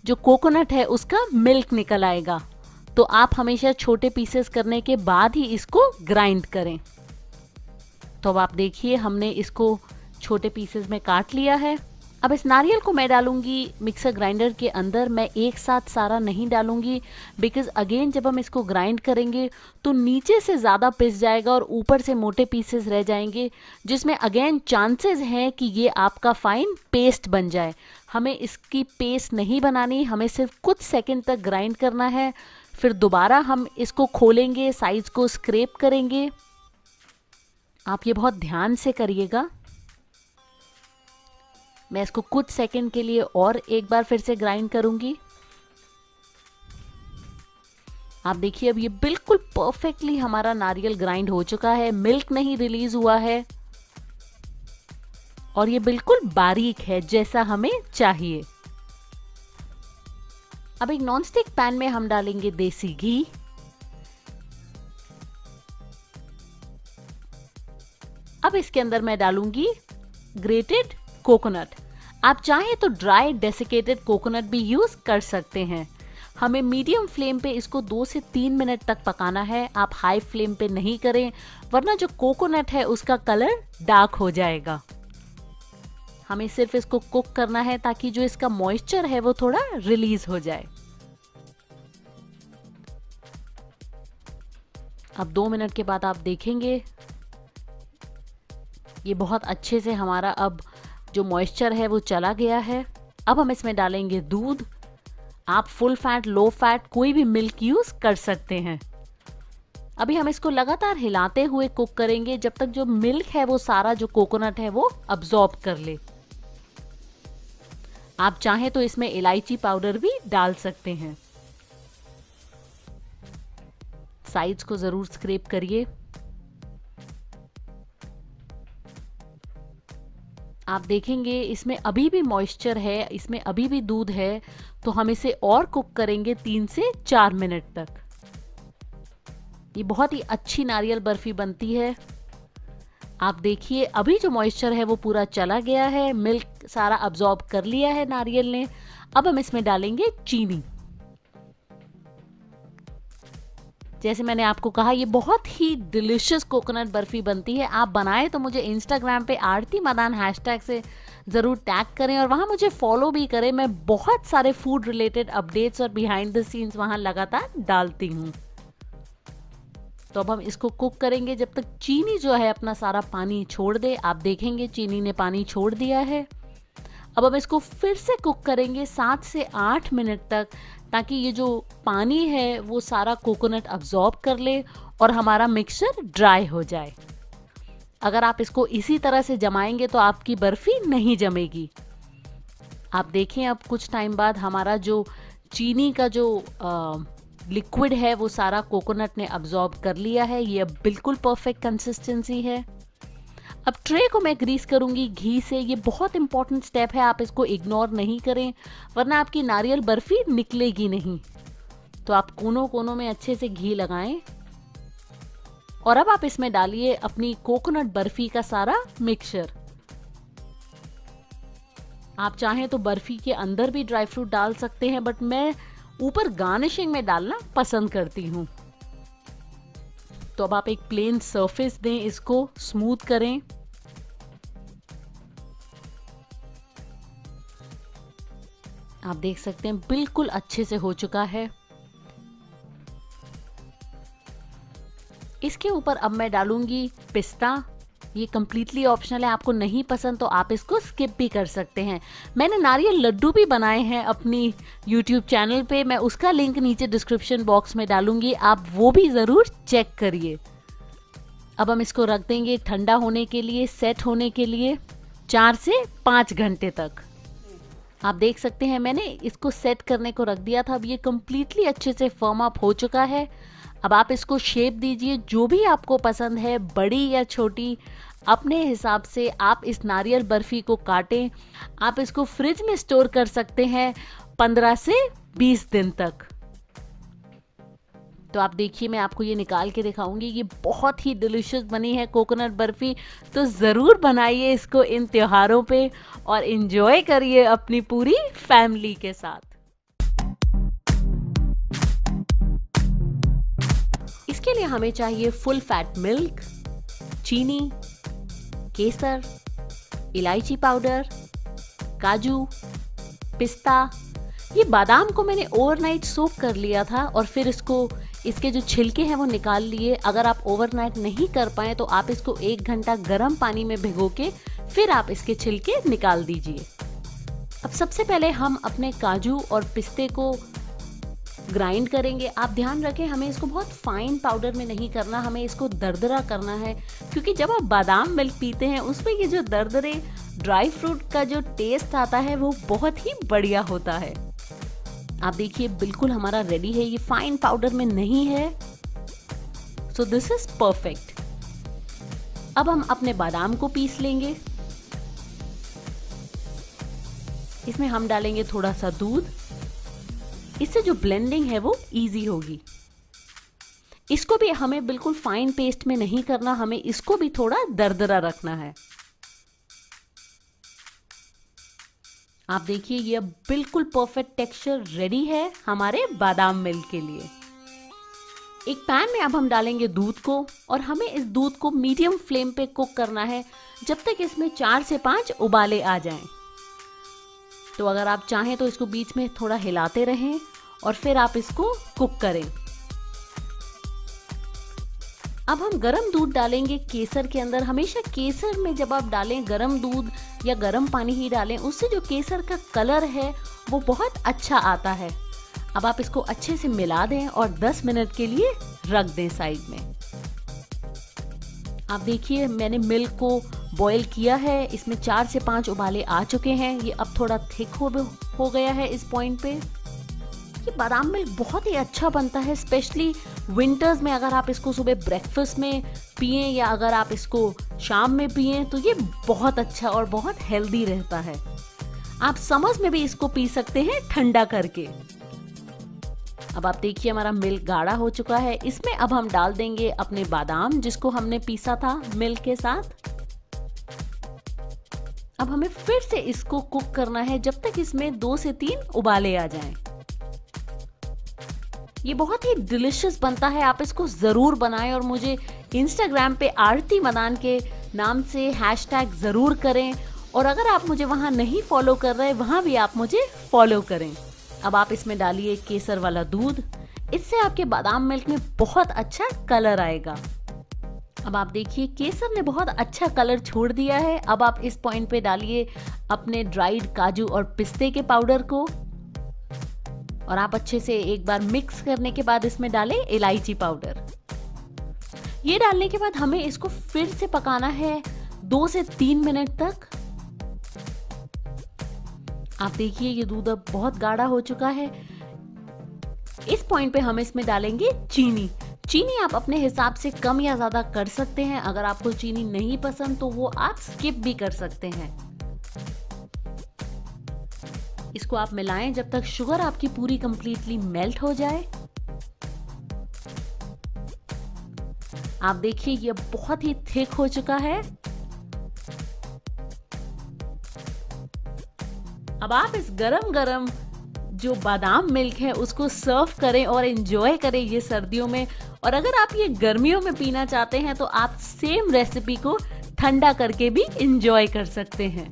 जो कोकोनट है उसका मिल्क निकल आएगा। तो आप हमेशा छोटे पीसेस करने के बाद ही इसको ग्राइंड करें। तो अब आप देखिए हमने इसको छोटे पीसेस में काट लिया है। अब इस नारियल को मैं डालूंगी मिक्सर ग्राइंडर के अंदर। मैं एक साथ सारा नहीं डालूंगी, बिकॉज अगेन जब हम इसको ग्राइंड करेंगे तो नीचे से ज़्यादा पिस जाएगा और ऊपर से मोटे पीसेस रह जाएंगे, जिसमें अगेन चांसेस हैं कि ये आपका फाइन पेस्ट बन जाए। हमें इसकी पेस्ट नहीं बनानी, हमें सिर्फ कुछ सेकंड तक ग्राइंड करना है। फिर दोबारा हम इसको खोलेंगे, साइड्स को स्क्रैप करेंगे। आप ये बहुत ध्यान से करिएगा। मैं इसको कुछ सेकंड के लिए और एक बार फिर से ग्राइंड करूंगी। आप देखिए अब ये बिल्कुल परफेक्टली हमारा नारियल ग्राइंड हो चुका है, मिल्क नहीं रिलीज हुआ है और ये बिल्कुल बारीक है जैसा हमें चाहिए। अब एक नॉनस्टिक पैन में हम डालेंगे देसी घी। अब इसके अंदर मैं डालूंगी ग्रेटेड कोकोनट। आप चाहें तो ड्राई डेसिकेटेड कोकोनट भी यूज कर सकते हैं। हमें मीडियम फ्लेम पे इसको 2 से 3 मिनट तक पकाना है। आप हाई फ्लेम पे नहीं करें, वरना जो कोकोनट है उसका कलर डार्क हो जाएगा। हमें सिर्फ इसको कुक करना है ताकि जो इसका मॉइस्चर है वो थोड़ा रिलीज हो जाए। अब 2 मिनट के बाद आप देखेंगे ये बहुत अच्छे से हमारा अब जो मॉइस्चर है वो चला गया है। अब हम इसमें डालेंगे दूध। आप फुल फैट, लो फैट कोई भी मिल्क यूज कर सकते हैं। अभी हम इसको लगातार हिलाते हुए कुक करेंगे जब तक जो मिल्क है वो सारा जो कोकोनट है वो अब्सॉर्ब कर ले। आप चाहें तो इसमें इलायची पाउडर भी डाल सकते हैं। साइड्स को जरूर स्क्रैप करिए। आप देखेंगे इसमें अभी भी मॉइस्चर है, इसमें अभी भी दूध है, तो हम इसे और कुक करेंगे 3 से 4 मिनट तक। ये बहुत ही अच्छी नारियल बर्फी बनती है। आप देखिए अभी जो मॉइस्चर है वो पूरा चला गया है, मिल्क सारा अब्सॉर्ब कर लिया है नारियल ने। अब हम इसमें डालेंगे चीनी। जैसे मैंने आपको कहा ये बहुत ही डिलिशियस कोकोनट बर्फी बनती है। आप बनाएं तो मुझे इंस्टाग्राम पे आरती मदान हैशटैग से ज़रूर टैग करें और वहाँ मुझे फॉलो भी करें। मैं बहुत सारे फूड रिलेटेड अपडेट्स और बिहाइंड द सीन्स वहाँ लगातार डालती हूँ। तो अब हम इसको कुक करेंगे जब तक चीनी जो है अपना सारा पानी छोड़ दे। आप देखेंगे चीनी ने पानी छोड़ दिया है। अब हम इसको फिर से कुक करेंगे 7 से 8 मिनट तक, ताकि ये जो पानी है वो सारा कोकोनट अब्जॉर्ब कर ले और हमारा मिक्सचर ड्राई हो जाए। अगर आप इसको इसी तरह से जमाएंगे तो आपकी बर्फी नहीं जमेगी। आप देखें अब कुछ टाइम बाद हमारा जो चीनी का जो लिक्विड है वो सारा कोकोनट ने अब्जॉर्ब कर लिया है। ये अब बिल्कुल परफेक्ट कंसिस्टेंसी है। अब ट्रे को मैं ग्रीस करूंगी घी से। ये बहुत इंपॉर्टेंट स्टेप है, आप इसको इग्नोर नहीं करें वरना आपकी नारियल बर्फी निकलेगी नहीं। तो आप कोनों कोनों में अच्छे से घी लगाएं और अब आप इसमें डालिए अपनी कोकोनट बर्फी का सारा मिक्सचर। आप चाहें तो बर्फी के अंदर भी ड्राई फ्रूट डाल सकते हैं, बट मैं ऊपर गार्निशिंग में डालना पसंद करती हूँ। तो अब आप एक प्लेन सरफेस दें, इसको स्मूथ करें। आप देख सकते हैं बिल्कुल अच्छे से हो चुका है। इसके ऊपर अब मैं डालूंगी पिस्ता। ये कम्प्लीटली ऑप्शनल है, आपको नहीं पसंद तो आप इसको स्किप भी कर सकते हैं। मैंने नारियल लड्डू भी बनाए हैं अपनी यूट्यूब चैनल पे, मैं उसका लिंक नीचे डिस्क्रिप्शन बॉक्स में डालूंगी, आप वो भी ज़रूर चेक करिए। अब हम इसको रख देंगे ठंडा होने के लिए, सेट होने के लिए 4 से 5 घंटे तक। आप देख सकते हैं मैंने इसको सेट करने को रख दिया था। अब ये कम्प्लीटली अच्छे से फर्म अप हो चुका है। अब आप इसको शेप दीजिए जो भी आपको पसंद है, बड़ी या छोटी, अपने हिसाब से आप इस नारियल बर्फी को काटें। आप इसको फ्रिज में स्टोर कर सकते हैं 15 से 20 दिन तक। तो आप देखिए मैं आपको ये निकाल के दिखाऊंगी। ये बहुत ही डिलीशियस बनी है कोकोनट बर्फी। तो ज़रूर बनाइए इसको इन त्योहारों पे और एंजॉय करिए अपनी पूरी फैमिली के साथ। इसके लिए हमें चाहिए फुल फैट मिल्क, चीनी, केसर, इलायची पाउडर, काजू, पिस्ता। ये बादाम को मैंने ओवरनाइट सोक कर लिया था और फिर इसके जो छिलके हैं वो निकाल लिए। अगर आप ओवरनाइट नहीं कर पाए तो आप इसको 1 घंटा गर्म पानी में भिगो के फिर आप इसके छिलके निकाल दीजिए। अब सबसे पहले हम अपने काजू और पिस्ते को ग्राइंड करेंगे। आप ध्यान रखें हमें इसको बहुत फाइन पाउडर में नहीं करना, हमें इसको दरदरा करना है, क्योंकि जब आप बादाम मिल्क पीते हैं उसमें ये जो दरदरे ड्राई फ्रूट का जो टेस्ट आता है वो बहुत ही बढ़िया होता है। आप देखिए बिल्कुल हमारा रेडी है, ये फाइन पाउडर में नहीं है। So this is perfect. अब हम अपने बादाम को पीस लेंगे। इसमें हम डालेंगे थोड़ा सा दूध, इससे जो ब्लेंडिंग है वो इजी होगी। इसको भी हमें बिल्कुल फाइन पेस्ट में नहीं करना, हमें इसको भी थोड़ा दरदरा रखना है। आप देखिए ये बिल्कुल परफेक्ट टेक्सचर रेडी है हमारे बादाम मिल्क के लिए। एक पैन में अब हम डालेंगे दूध को और हमें इस दूध को मीडियम फ्लेम पे कुक करना है जब तक इसमें 4 से 5 उबाले आ जाएं। तो अगर आप चाहें तो इसको बीच में थोड़ा हिलाते रहें और फिर आप इसको कुक करें। अब हम गरम दूध डालेंगे केसर के अंदर। हमेशा केसर में जब आप डालें गरम दूध या गरम पानी ही डालें, उससे जो केसर का कलर है वो बहुत अच्छा आता है। अब आप इसको अच्छे से मिला दें और 10 मिनट के लिए रख दें साइड में। आप देखिए मैंने मिल्क को बॉईल किया है, इसमें 4 से 5 उबाले आ चुके हैं। ये अब थोड़ा थिक हो गया है इस पॉइंट पे। ये बादाम मिल्क बहुत ही अच्छा बनता है, स्पेशली विंटर्स में। अगर आप इसको सुबह ब्रेकफास्ट में पिएं या अगर आप इसको शाम में पिएं तो ये बहुत अच्छा और बहुत हेल्दी रहता है। आप समर्स में भी इसको पी सकते हैं ठंडा करके। अब आप देखिए हमारा मिल्क गाढ़ा हो चुका है। इसमें अब हम डाल देंगे अपने बादाम जिसको हमने पीसा था मिल्क के साथ। अब हमें फिर से इसको कुक करना है जब तक इसमें 2 से 3 उबाले आ जाएं। ये बहुत ही डिलिशियस बनता है, आप इसको जरूर बनाएं और मुझे इंस्टाग्राम पे आरती मदान के नाम से हैशटैग जरूर करें और अगर आप मुझे वहाँ नहीं फॉलो कर रहे, वहाँ भी आप मुझे फॉलो करें। अब आप इसमें डालिए केसर वाला दूध, इससे आपके बादाम मिल्क में बहुत अच्छा कलर आएगा। अब आप देखिए केसर ने बहुत अच्छा कलर छोड़ दिया है। अब आप इस पॉइंट पे डालिए अपने ड्राइड काजू और पिस्ते के पाउडर को, और आप अच्छे से एक बार मिक्स करने के बाद इसमें डालें इलायची पाउडर। ये डालने के बाद हमें इसको फिर से पकाना है 2 से 3 मिनट तक। आप देखिए ये दूध अब बहुत गाढ़ा हो चुका है। इस पॉइंट पे हम इसमें डालेंगे चीनी। चीनी आप अपने हिसाब से कम या ज्यादा कर सकते हैं। अगर आपको चीनी नहीं पसंद तो वो आप स्किप भी कर सकते हैं। इसको आप मिलाएं जब तक शुगर आपकी पूरी कंप्लीटली मेल्ट हो जाए। आप देखिए ये बहुत ही थिक हो चुका है। अब आप इस गरम गरम जो बादाम मिल्क है उसको सर्व करें और एंजॉय करें ये सर्दियों में। और अगर आप ये गर्मियों में पीना चाहते हैं तो आप सेम रेसिपी को ठंडा करके भी एंजॉय कर सकते हैं।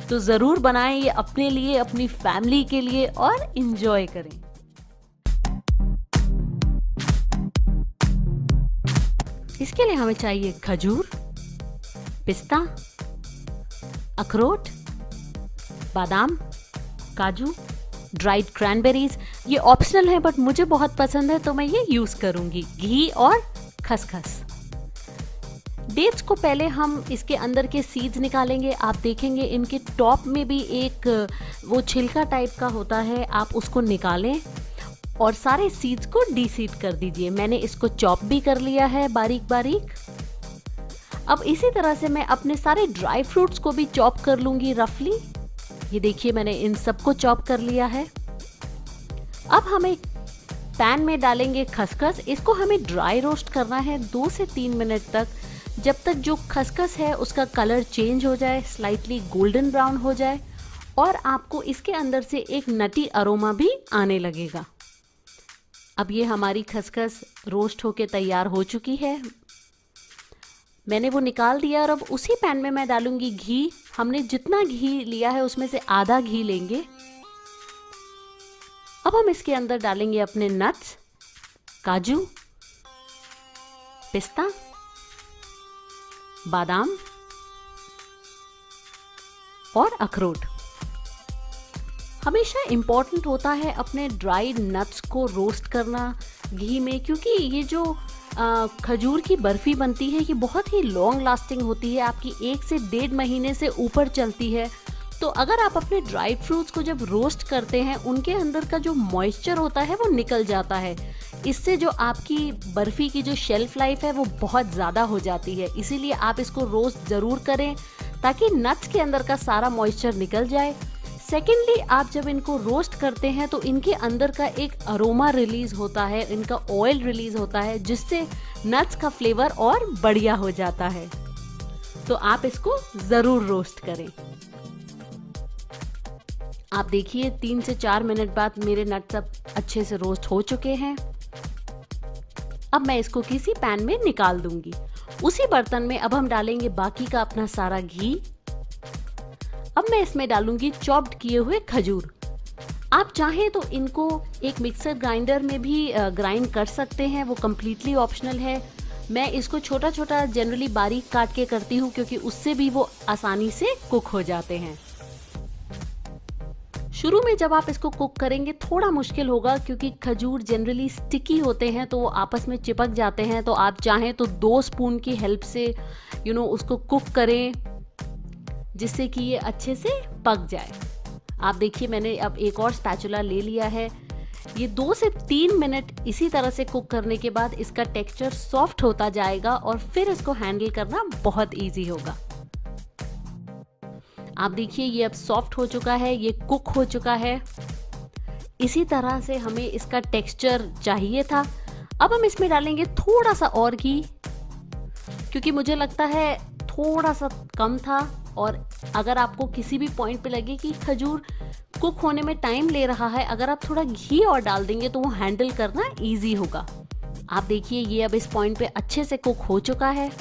तो जरूर बनाएं ये अपने लिए, अपनी फैमिली के लिए, और एंजॉय करें। इसके लिए हमें चाहिए खजूर, पिस्ता, अखरोट, बादाम, काजू, ड्राइड क्रैनबेरीज। ये ऑप्शनल है बट मुझे बहुत पसंद है तो मैं ये यूज करूंगी। घी और खसखस। डेट्स को पहले हम इसके अंदर के सीड्स निकालेंगे। आप देखेंगे इनके टॉप में भी एक वो छिलका टाइप का होता है, आप उसको निकालें और सारे सीड्स को डीसीड कर दीजिए। मैंने इसको चॉप भी कर लिया है बारीक बारीक। अब इसी तरह से मैं अपने सारे ड्राई फ्रूट्स को भी चॉप कर लूंगी रफली। ये देखिए मैंने इन सबको चॉप कर लिया है। अब हम एक पैन में डालेंगे खसखस। इसको हमें ड्राई रोस्ट करना है 2 से 3 मिनट तक, जब तक जो खसखस है उसका कलर चेंज हो जाए, स्लाइटली गोल्डन ब्राउन हो जाए और आपको इसके अंदर से एक नटी अरोमा भी आने लगेगा। अब ये हमारी खसखस रोस्ट होके तैयार हो चुकी है। मैंने वो निकाल दिया और अब उसी पैन में मैं डालूंगी घी। हमने जितना घी लिया है उसमें से आधा घी लेंगे। अब हम इसके अंदर डालेंगे अपने नट्स, काजू, पिस्ता, बादाम और अखरोट। हमेशा इम्पॉर्टेंट होता है अपने ड्राइड नट्स को रोस्ट करना घी में, क्योंकि ये जो खजूर की बर्फी बनती है ये बहुत ही लॉन्ग लास्टिंग होती है, आपकी 1 से 1.5 महीने से ऊपर चलती है। तो अगर आप अपने ड्राई फ्रूट्स को जब रोस्ट करते हैं उनके अंदर का जो मॉइस्चर होता है वो निकल जाता है। इससे जो आपकी बर्फी की जो शेल्फ लाइफ है वो बहुत ज़्यादा हो जाती है। इसीलिए आप इसको रोस्ट ज़रूर करें ताकि नट्स के अंदर का सारा मॉइस्चर निकल जाए। सेकेंडली, आप जब इनको रोस्ट करते हैं तो इनके अंदर का एक अरोमा रिलीज होता है, इनका ऑयल रिलीज होता है, जिससे नट्स का फ्लेवर और बढ़िया हो जाता है। तो आप इसको जरूर रोस्ट करें। आप देखिए 3 से 4 मिनट बाद मेरे नट्स अब अच्छे से रोस्ट हो चुके हैं। अब मैं इसको किसी पैन में निकाल दूंगी। उसी बर्तन में अब हम डालेंगे बाकी का अपना सारा घी। अब मैं इसमें डालूंगी चॉप्ड किए हुए खजूर। आप चाहें तो इनको एक मिक्सर ग्राइंडर में भी ग्राइंड कर सकते हैं, वो कम्प्लीटली ऑप्शनल है। मैं इसको छोटा छोटा जनरली बारीक काट के करती हूँ क्योंकि उससे भी वो आसानी से कुक हो जाते हैं। शुरू में जब आप इसको कुक करेंगे थोड़ा मुश्किल होगा क्योंकि खजूर जनरली स्टिकी होते हैं तो वो आपस में चिपक जाते हैं। तो आप चाहें तो 2 स्पून की हेल्प से उसको कुक करें जिससे कि ये अच्छे से पक जाए। आप देखिए मैंने अब एक और स्पैचुला ले लिया है। ये 2 से 3 मिनट इसी तरह से कुक करने के बाद इसका टेक्सचर सॉफ्ट होता जाएगा और फिर इसको हैंडल करना बहुत इजी होगा। आप देखिए ये अब सॉफ्ट हो चुका है, ये कुक हो चुका है। इसी तरह से हमें इसका टेक्सचर चाहिए था। अब हम इसमें डालेंगे थोड़ा सा और घी क्योंकि मुझे लगता है थोड़ा सा कम था, और अगर आपको किसी भी पॉइंट पे लगे कि खजूर कुक होने में टाइम ले रहा है, अगर आप थोड़ा घी और डाल देंगे तो वो हैंडल करना इजी होगा। आप देखिए ये अब इस पॉइंट पे अच्छे से कुक हो चुका है।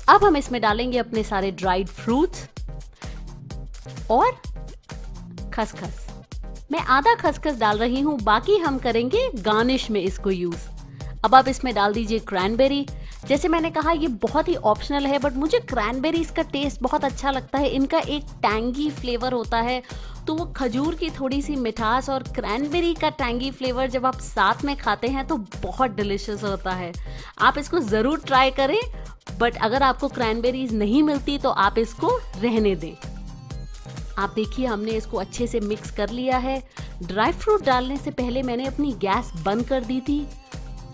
अब हम इसमें डालेंगे अपने सारे ड्राइड फ्रूट्स और खसखस। मैं आधा खसखस डाल रही हूँ, बाकी हम करेंगे गार्निश में इसको यूज। अब आप इसमें डाल दीजिए क्रैनबेरी। जैसे मैंने कहा ये बहुत ही ऑप्शनल है, बट मुझे क्रैनबेरीज का टेस्ट बहुत अच्छा लगता है। इनका एक टैंगी फ्लेवर होता है, तो वो खजूर की थोड़ी सी मिठास और क्रैनबेरी का टैंगी फ्लेवर जब आप साथ में खाते हैं तो बहुत डिलिशियस होता है। आप इसको ज़रूर ट्राई करें, बट अगर आपको क्रैनबेरीज नहीं मिलती तो आप इसको रहने दें। आप देखिए हमने इसको अच्छे से मिक्स कर लिया है। ड्राई फ्रूट डालने से पहले मैंने अपनी गैस बंद कर दी थी।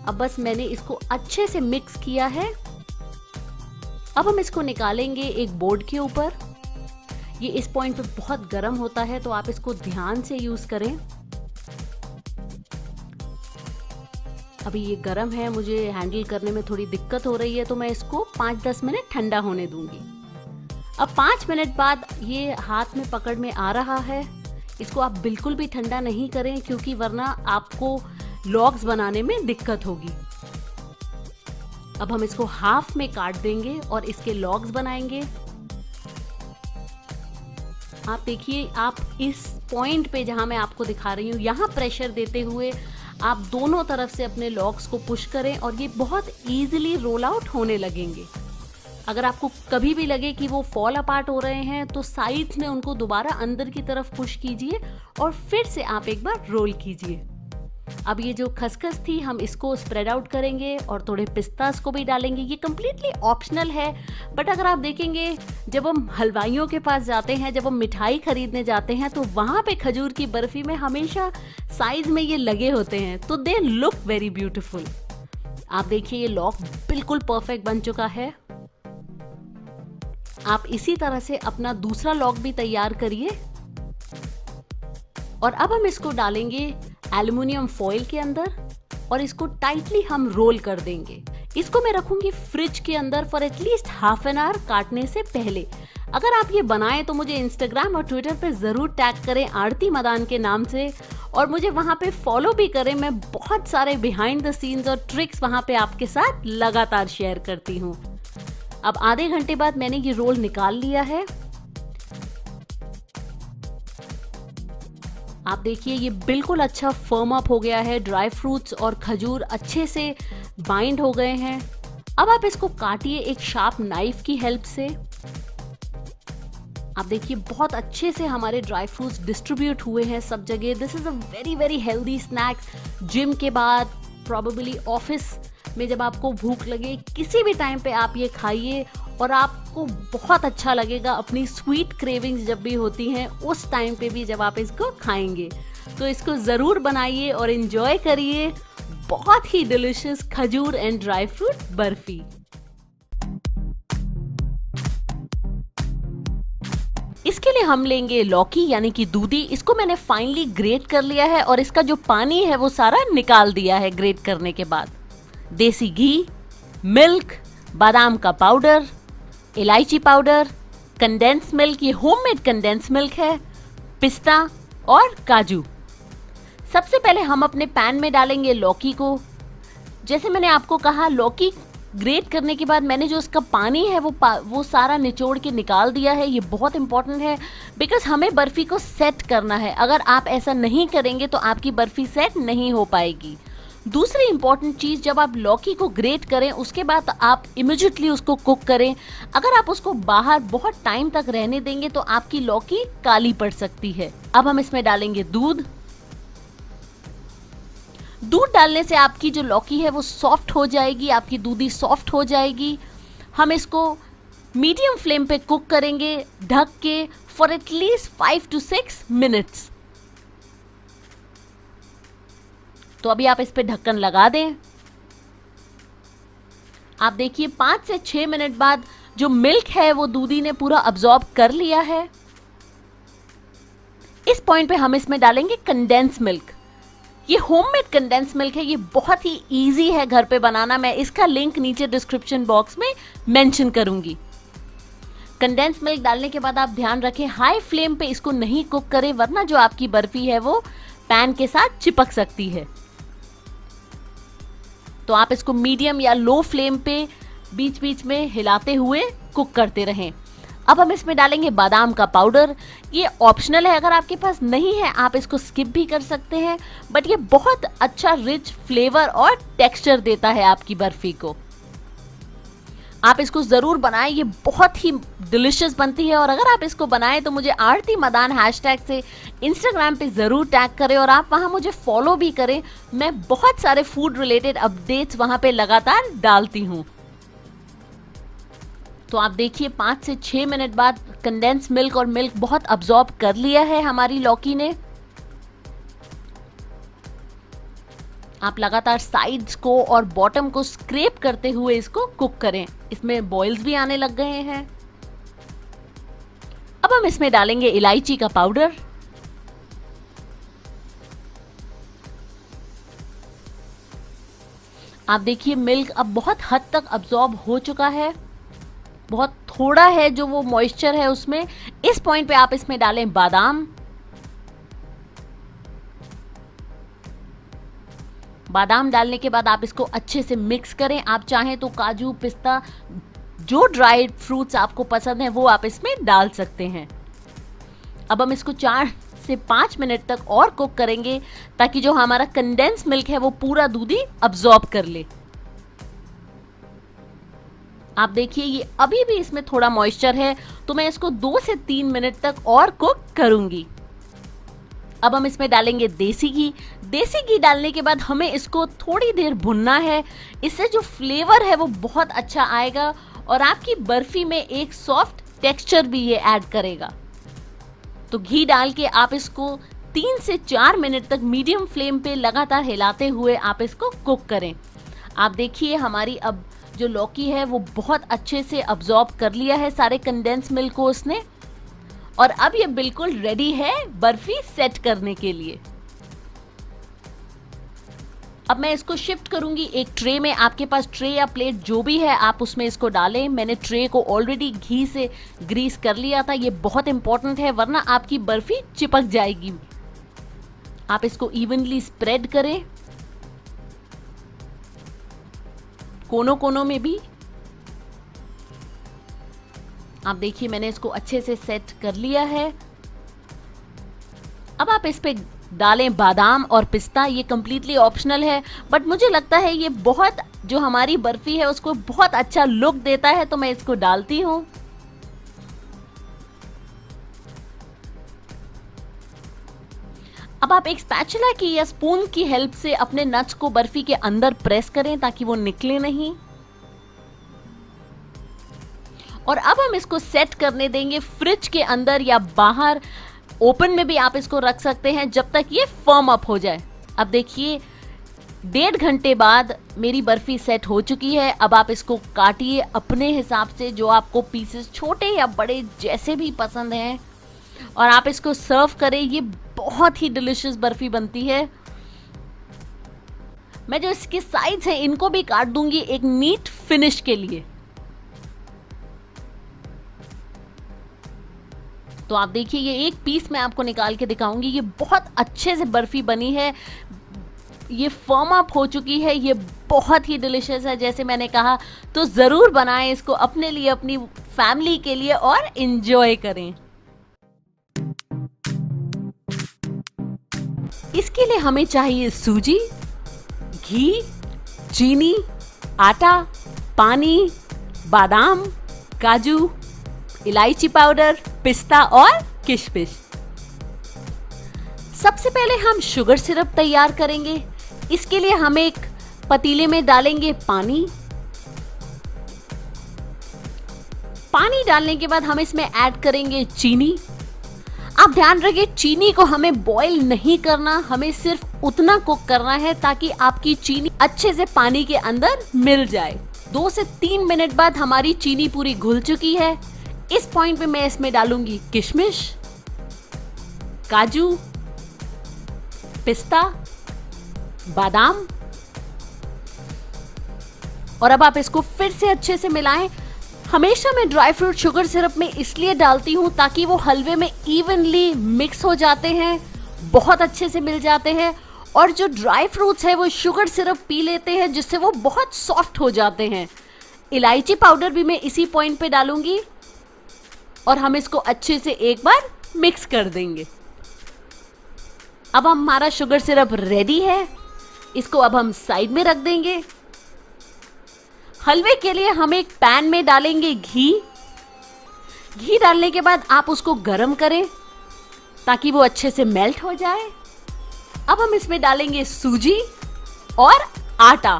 अब बस मैंने इसको अच्छे से मिक्स किया है। अब हम इसको निकालेंगे एक बोर्ड के ऊपर। ये इस पॉइंट पे बहुत गर्म होता है, तो आप इसको ध्यान से यूज करें। अभी ये गर्म है, मुझे हैंडल करने में थोड़ी दिक्कत हो रही है, तो मैं इसको 5-10 मिनट ठंडा होने दूंगी। अब 5 मिनट बाद ये हाथ में पकड़ में आ रहा है। इसको आप बिल्कुल भी ठंडा नहीं करें, क्योंकि वरना आपको लॉग्स बनाने में दिक्कत होगी। अब हम इसको हाफ में काट देंगे और इसके लॉग्स बनाएंगे। आप देखिए, आप इस पॉइंट पे जहां मैं आपको दिखा रही हूँ, यहाँ प्रेशर देते हुए आप दोनों तरफ से अपने लॉग्स को पुश करें और ये बहुत इजीली रोल आउट होने लगेंगे। अगर आपको कभी भी लगे कि वो फॉल अपार्ट हो रहे हैं, तो साइड्स में उनको दोबारा अंदर की तरफ पुश कीजिए और फिर से आप एक बार रोल कीजिए। अब ये जो खसखस थी, हम इसको स्प्रेड आउट करेंगे और थोड़े पिस्तास को भी डालेंगे। ये कम्प्लीटली ऑप्शनल है, बट अगर आप देखेंगे जब हम हलवाइयों के पास जाते हैं, जब हम मिठाई खरीदने जाते हैं, तो वहाँ पे खजूर की बर्फी में हमेशा साइज में ये लगे होते हैं, तो दे लुक वेरी ब्यूटीफुल। आप देखिए ये लॉक बिल्कुल परफेक्ट बन चुका है। आप इसी तरह से अपना दूसरा लॉक भी तैयार करिए। और अब हम इसको डालेंगे एल्युमिनियम फॉइल के अंदर और इसको टाइटली हम रोल कर देंगे। इसको मैं रखूंगी फ्रिज के अंदर for at least half an hour काटने से पहले। अगर आप ये बनाएं तो मुझे इंस्टाग्राम और ट्विटर पे जरूर टैग करें आरती मदान के नाम से, और मुझे वहां पे फॉलो भी करें। मैं बहुत सारे बिहाइंड द सीन्स और ट्रिक्स वहां पे आपके साथ लगातार शेयर करती हूँ। अब आधे घंटे बाद मैंने ये रोल निकाल लिया है। आप देखिए ये बिल्कुल अच्छा फर्म अप हो गया है। ड्राई फ्रूट्स और खजूर अच्छे से बाइंड हो गए हैं। अब आप इसको काटिए एक शार्प नाइफ की हेल्प से। आप देखिए बहुत अच्छे से हमारे ड्राई फ्रूट्स डिस्ट्रीब्यूट हुए हैं सब जगह। This is a very very healthy snacks. Gym के बाद, प्रोबेबली ऑफिस में जब आपको भूख लगे, किसी भी टाइम पे आप ये खाइए और आपको बहुत अच्छा लगेगा। अपनी स्वीट क्रेविंग्स जब भी होती हैं, उस टाइम पे भी जब आप इसको खाएंगे, तो इसको ज़रूर बनाइए और एंजॉय करिए। बहुत ही डिलिशियस खजूर एंड ड्राई फ्रूट बर्फी। इसके लिए हम लेंगे लौकी यानी कि दूधी। इसको मैंने फाइनली ग्रेट कर लिया है और इसका जो पानी है वो सारा निकाल दिया है ग्रेट करने के बाद। देसी घी, मिल्क, बादाम का पाउडर, इलायची पाउडर, कंडेंस मिल्क, ये होममेड कंडेंस मिल्क है, पिस्ता और काजू। सबसे पहले हम अपने पैन में डालेंगे लौकी को। जैसे मैंने आपको कहा, लौकी ग्रेट करने के बाद मैंने जो इसका पानी है वो सारा निचोड़ के निकाल दिया है। ये बहुत इंपॉर्टेंट है, बिकॉज हमें बर्फी को सेट करना है। अगर आप ऐसा नहीं करेंगे तो आपकी बर्फी सेट नहीं हो पाएगी। दूसरी इंपॉर्टेंट चीज, जब आप लौकी को ग्रेट करें उसके बाद आप इमीडिएटली उसको कुक करें। अगर आप उसको बाहर बहुत टाइम तक रहने देंगे तो आपकी लौकी काली पड़ सकती है। अब हम इसमें डालेंगे दूध। दूध डालने से आपकी जो लौकी है वो सॉफ्ट हो जाएगी, आपकी दूधी सॉफ्ट हो जाएगी। हम इसको मीडियम फ्लेम पे कुक करेंगे ढक के फॉर एटलीस्ट 5 to 6 मिनट्स। तो अभी आप इस पे ढक्कन लगा दें। आप देखिए 5 से 6 मिनट बाद जो मिल्क है वो दूधी ने पूरा अब्सॉर्ब कर लिया है। इस पॉइंट पे हम इसमें डालेंगे कंडेंस मिल्क। ये होममेड कंडेंस मिल्क है। ये बहुत ही इजी है घर पे बनाना। मैं इसका लिंक नीचे डिस्क्रिप्शन बॉक्स में मेंशन करूंगी। कंडेंस मिल्क डालने के बाद आप ध्यान रखें हाई फ्लेम पे इसको नहीं कुक करें, वरना जो आपकी बर्फी है वो पैन के साथ चिपक सकती है। तो आप इसको मीडियम या लो फ्लेम पे बीच बीच में हिलाते हुए कुक करते रहें। अब हम इसमें डालेंगे बादाम का पाउडर। ये ऑप्शनल है, अगर आपके पास नहीं है आप इसको स्किप भी कर सकते हैं, बट ये बहुत अच्छा रिच फ्लेवर और टेक्सचर देता है आपकी बर्फी को। आप इसको ज़रूर बनाएं, ये बहुत ही डिलिशियस बनती है। और अगर आप इसको बनाएं तो मुझे आरती मदान हैशटैग से इंस्टाग्राम पे ज़रूर टैग करें और आप वहाँ मुझे फॉलो भी करें। मैं बहुत सारे फूड रिलेटेड अपडेट्स वहाँ पे लगातार डालती हूँ। तो आप देखिए 5 से 6 मिनट बाद कंडेंस मिल्क और मिल्क बहुत अब्जॉर्ब कर लिया है हमारी लौकी ने। आप लगातार साइड्स को और बॉटम को स्क्रैप करते हुए इसको कुक करें। इसमें बॉइल्स भी आने लग गए हैं। अब हम इसमें डालेंगे इलायची का पाउडर। आप देखिए मिल्क अब बहुत हद तक अब्जॉर्ब हो चुका है, बहुत थोड़ा है जो वो मॉइस्चर है उसमें। इस पॉइंट पे आप इसमें डालें बादाम। बादाम डालने के बाद आप इसको अच्छे से मिक्स करें। आप चाहें तो काजू, पिस्ता, जो ड्राइड फ्रूट्स आपको पसंद है वो आप इसमें डाल सकते हैं। अब हम इसको 4 से 5 मिनट तक और कुक करेंगे ताकि जो हमारा कंडेंस मिल्क है वो पूरा दूध ही अब्सॉर्ब कर ले। आप देखिए ये अभी भी इसमें थोड़ा मॉइस्चर है, तो मैं इसको 2 से 3 मिनट तक और कुक करूंगी। अब हम इसमें डालेंगे देसी घी। देसी घी डालने के बाद हमें इसको थोड़ी देर भुनना है। इससे जो फ्लेवर है वो बहुत अच्छा आएगा और आपकी बर्फी में एक सॉफ्ट टेक्सचर भी ये ऐड करेगा। तो घी डाल के आप इसको 3 से 4 मिनट तक मीडियम फ्लेम पे लगातार हिलाते हुए आप इसको कुक करें। आप देखिए हमारी अब जो लौकी है वो बहुत अच्छे से अब्सॉर्ब कर लिया है सारे कंडेंस मिल्क को उसने, और अब ये बिल्कुल रेडी है बर्फी सेट करने के लिए। अब मैं इसको शिफ्ट करूंगी एक ट्रे में। आपके पास ट्रे या प्लेट जो भी है आप उसमें इसको डालें। मैंने ट्रे को ऑलरेडी घी से ग्रीस कर लिया था। ये बहुत इंपॉर्टेंट है वरना आपकी बर्फी चिपक जाएगी। आप इसको इवनली स्प्रेड करें कोनों कोनों में भी। आप देखिए मैंने इसको अच्छे से सेट कर लिया है। अब आप इस पे डालें बादाम और पिस्ता। ये कंप्लीटली ऑप्शनल है, बट मुझे लगता है ये बहुत जो हमारी बर्फी है उसको बहुत अच्छा लुक देता है, तो मैं इसको डालती हूं। अब आप एक स्पैचुला की या स्पून की हेल्प से अपने नट्स को बर्फी के अंदर प्रेस करें ताकि वो निकले नहीं। और अब हम इसको सेट करने देंगे फ्रिज के अंदर या बाहर, ओपन में भी आप इसको रख सकते हैं जब तक ये फर्म अप हो जाए। अब देखिए 1.5 घंटे बाद मेरी बर्फी सेट हो चुकी है। अब आप इसको काटिए अपने हिसाब से, जो आपको पीसेस छोटे या बड़े जैसे भी पसंद हैं, और आप इसको सर्व करें। ये बहुत ही डिलिशियस बर्फी बनती है। मैं जो इसके साइड्स हैं इनको भी काट दूंगी एक नीट फिनिश के लिए। तो आप देखिए ये एक पीस मैं आपको निकाल के दिखाऊंगी। ये बहुत अच्छे से बर्फी बनी है, ये फर्म अप हो चुकी है, ये बहुत ही डिलिशियस है जैसे मैंने कहा। तो जरूर बनाएं इसको अपने लिए, अपनी फैमिली के लिए, और एंजॉय करें। इसके लिए हमें चाहिए सूजी, घी, चीनी, आटा, पानी, बादाम, काजू, इलायची पाउडर, पिस्ता और किशमिश। सबसे पहले हम शुगर सिरप तैयार करेंगे। इसके लिए हम एक पतीले में डालेंगे पानी। पानी डालने के बाद हम इसमें ऐड करेंगे चीनी। आप ध्यान रखिए चीनी को हमें बॉईल नहीं करना, हमें सिर्फ उतना कुक करना है ताकि आपकी चीनी अच्छे से पानी के अंदर मिल जाए। 2 से 3 मिनट बाद हमारी चीनी पूरी घुल चुकी है। इस पॉइंट पे मैं इसमें डालूंगी किशमिश, काजू, पिस्ता, बादाम, और अब आप इसको फिर से अच्छे से मिलाएं। हमेशा मैं ड्राई फ्रूट शुगर सिरप में इसलिए डालती हूँ ताकि वो हलवे में इवनली मिक्स हो जाते हैं, बहुत अच्छे से मिल जाते हैं, और जो ड्राई फ्रूट्स है वो शुगर सिरप पी लेते हैं जिससे वो बहुत सॉफ्ट हो जाते हैं। इलायची पाउडर भी मैं इसी पॉइंट पे डालूंगी और हम इसको अच्छे से एक बार मिक्स कर देंगे। अब हमारा शुगर सिरप रेडी है, इसको अब हम साइड में रख देंगे। हलवे के लिए हम एक पैन में डालेंगे घी। घी डालने के बाद आप उसको गरम करें ताकि वो अच्छे से मेल्ट हो जाए। अब हम इसमें डालेंगे सूजी और आटा।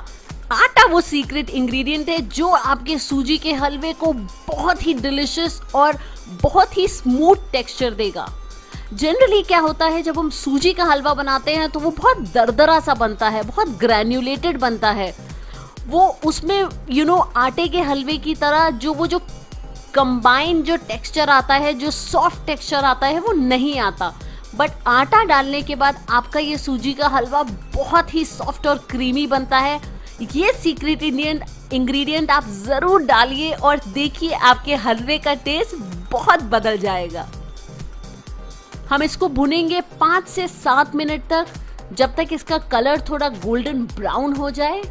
आटा वो सीक्रेट इंग्रेडिएंट है जो आपके सूजी के हलवे को बहुत ही डिलिशियस और बहुत ही स्मूथ टेक्सचर देगा। जनरली क्या होता है, जब हम सूजी का हलवा बनाते हैं तो वो बहुत दरदरा सा बनता है, बहुत ग्रैन्युलेटेड बनता है। वो उसमें आटे के हलवे की तरह जो कंबाइन जो टेक्सचर आता है, जो सॉफ्ट टेक्सचर आता है, वो नहीं आता। बट आटा डालने के बाद आपका ये सूजी का हलवा बहुत ही सॉफ्ट और क्रीमी बनता है। ये सीक्रेट इंग्रेडिएंट आप जरूर डालिए और देखिए आपके हलवे का टेस्ट बहुत बदल जाएगा। हम इसको भुनेंगे 5 से 7 मिनट तक, जब तक इसका कलर थोड़ा गोल्डन ब्राउन हो जाए।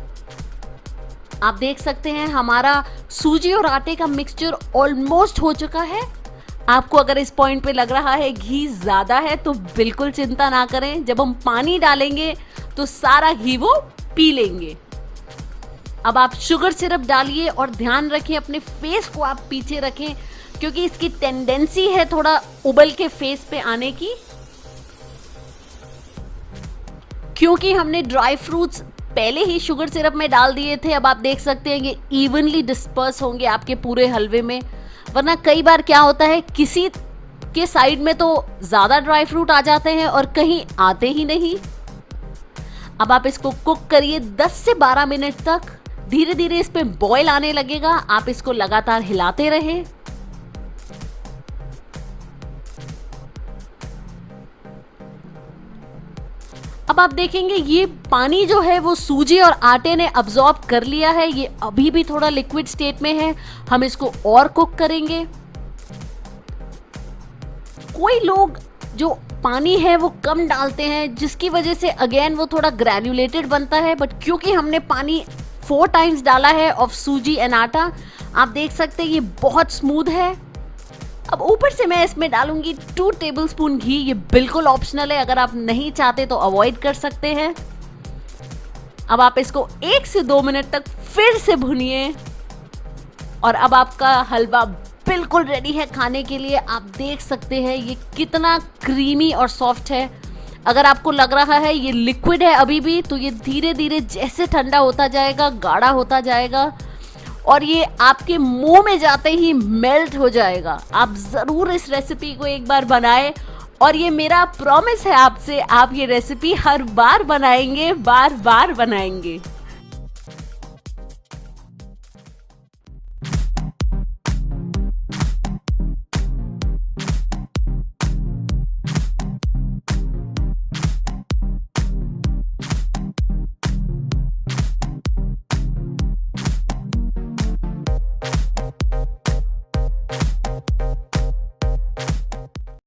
आप देख सकते हैं हमारा सूजी और आटे का मिक्सचर ऑलमोस्ट हो चुका है। आपको अगर इस पॉइंट पे लग रहा है घी ज्यादा है तो बिल्कुल चिंता ना करें, जब हम पानी डालेंगे तो सारा घी वो पी लेंगे। अब आप शुगर सिरप डालिए और ध्यान रखें अपने फेस को आप पीछे रखें, क्योंकि इसकी टेंडेंसी है थोड़ा उबल के फेस पे आने की। क्योंकि हमने ड्राई फ्रूट्स पहले ही शुगर सिरप में डाल दिए थे, अब आप देख सकते हैं ये इवनली डिस्पर्स होंगे आपके पूरे हलवे में। वरना कई बार क्या होता है, किसी के साइड में तो ज्यादा ड्राई फ्रूट आ जाते हैं और कहीं आते ही नहीं। अब आप इसको कुक करिए 10 से 12 मिनट तक। धीरे धीरे इस पे बॉयल आने लगेगा, आप इसको लगातार हिलाते रहें। अब आप देखेंगे ये पानी जो है वो सूजी और आटे ने अब्सॉर्ब कर लिया है। ये अभी भी थोड़ा लिक्विड स्टेट में है, हम इसको और कुक करेंगे। कोई लोग जो पानी है वो कम डालते हैं, जिसकी वजह से अगेन वो थोड़ा ग्रैन्युलेटेड बनता है। बट क्योंकि हमने पानी 4 टाइम्स डाला है ऑफ सूजी एंड आटा, आप देख सकते हैं ये बहुत स्मूथ है। अब ऊपर से मैं इसमें डालूंगी 2 टेबलस्पून घी। ये बिल्कुल ऑप्शनल है, अगर आप नहीं चाहते तो अवॉइड कर सकते हैं। अब आप इसको 1 से 2 मिनट तक फिर से भुनिए और अब आपका हलवा बिल्कुल रेडी है खाने के लिए। आप देख सकते हैं ये कितना क्रीमी और सॉफ्ट है। अगर आपको लग रहा है ये लिक्विड है अभी भी, तो ये धीरे धीरे जैसे ठंडा होता जाएगा, गाढ़ा होता जाएगा और ये आपके मुंह में जाते ही मेल्ट हो जाएगा। आप जरूर इस रेसिपी को एक बार बनाएं और ये मेरा प्रॉमिस है आपसे, आप ये रेसिपी हर बार बनाएंगे, बार बार बनाएंगे।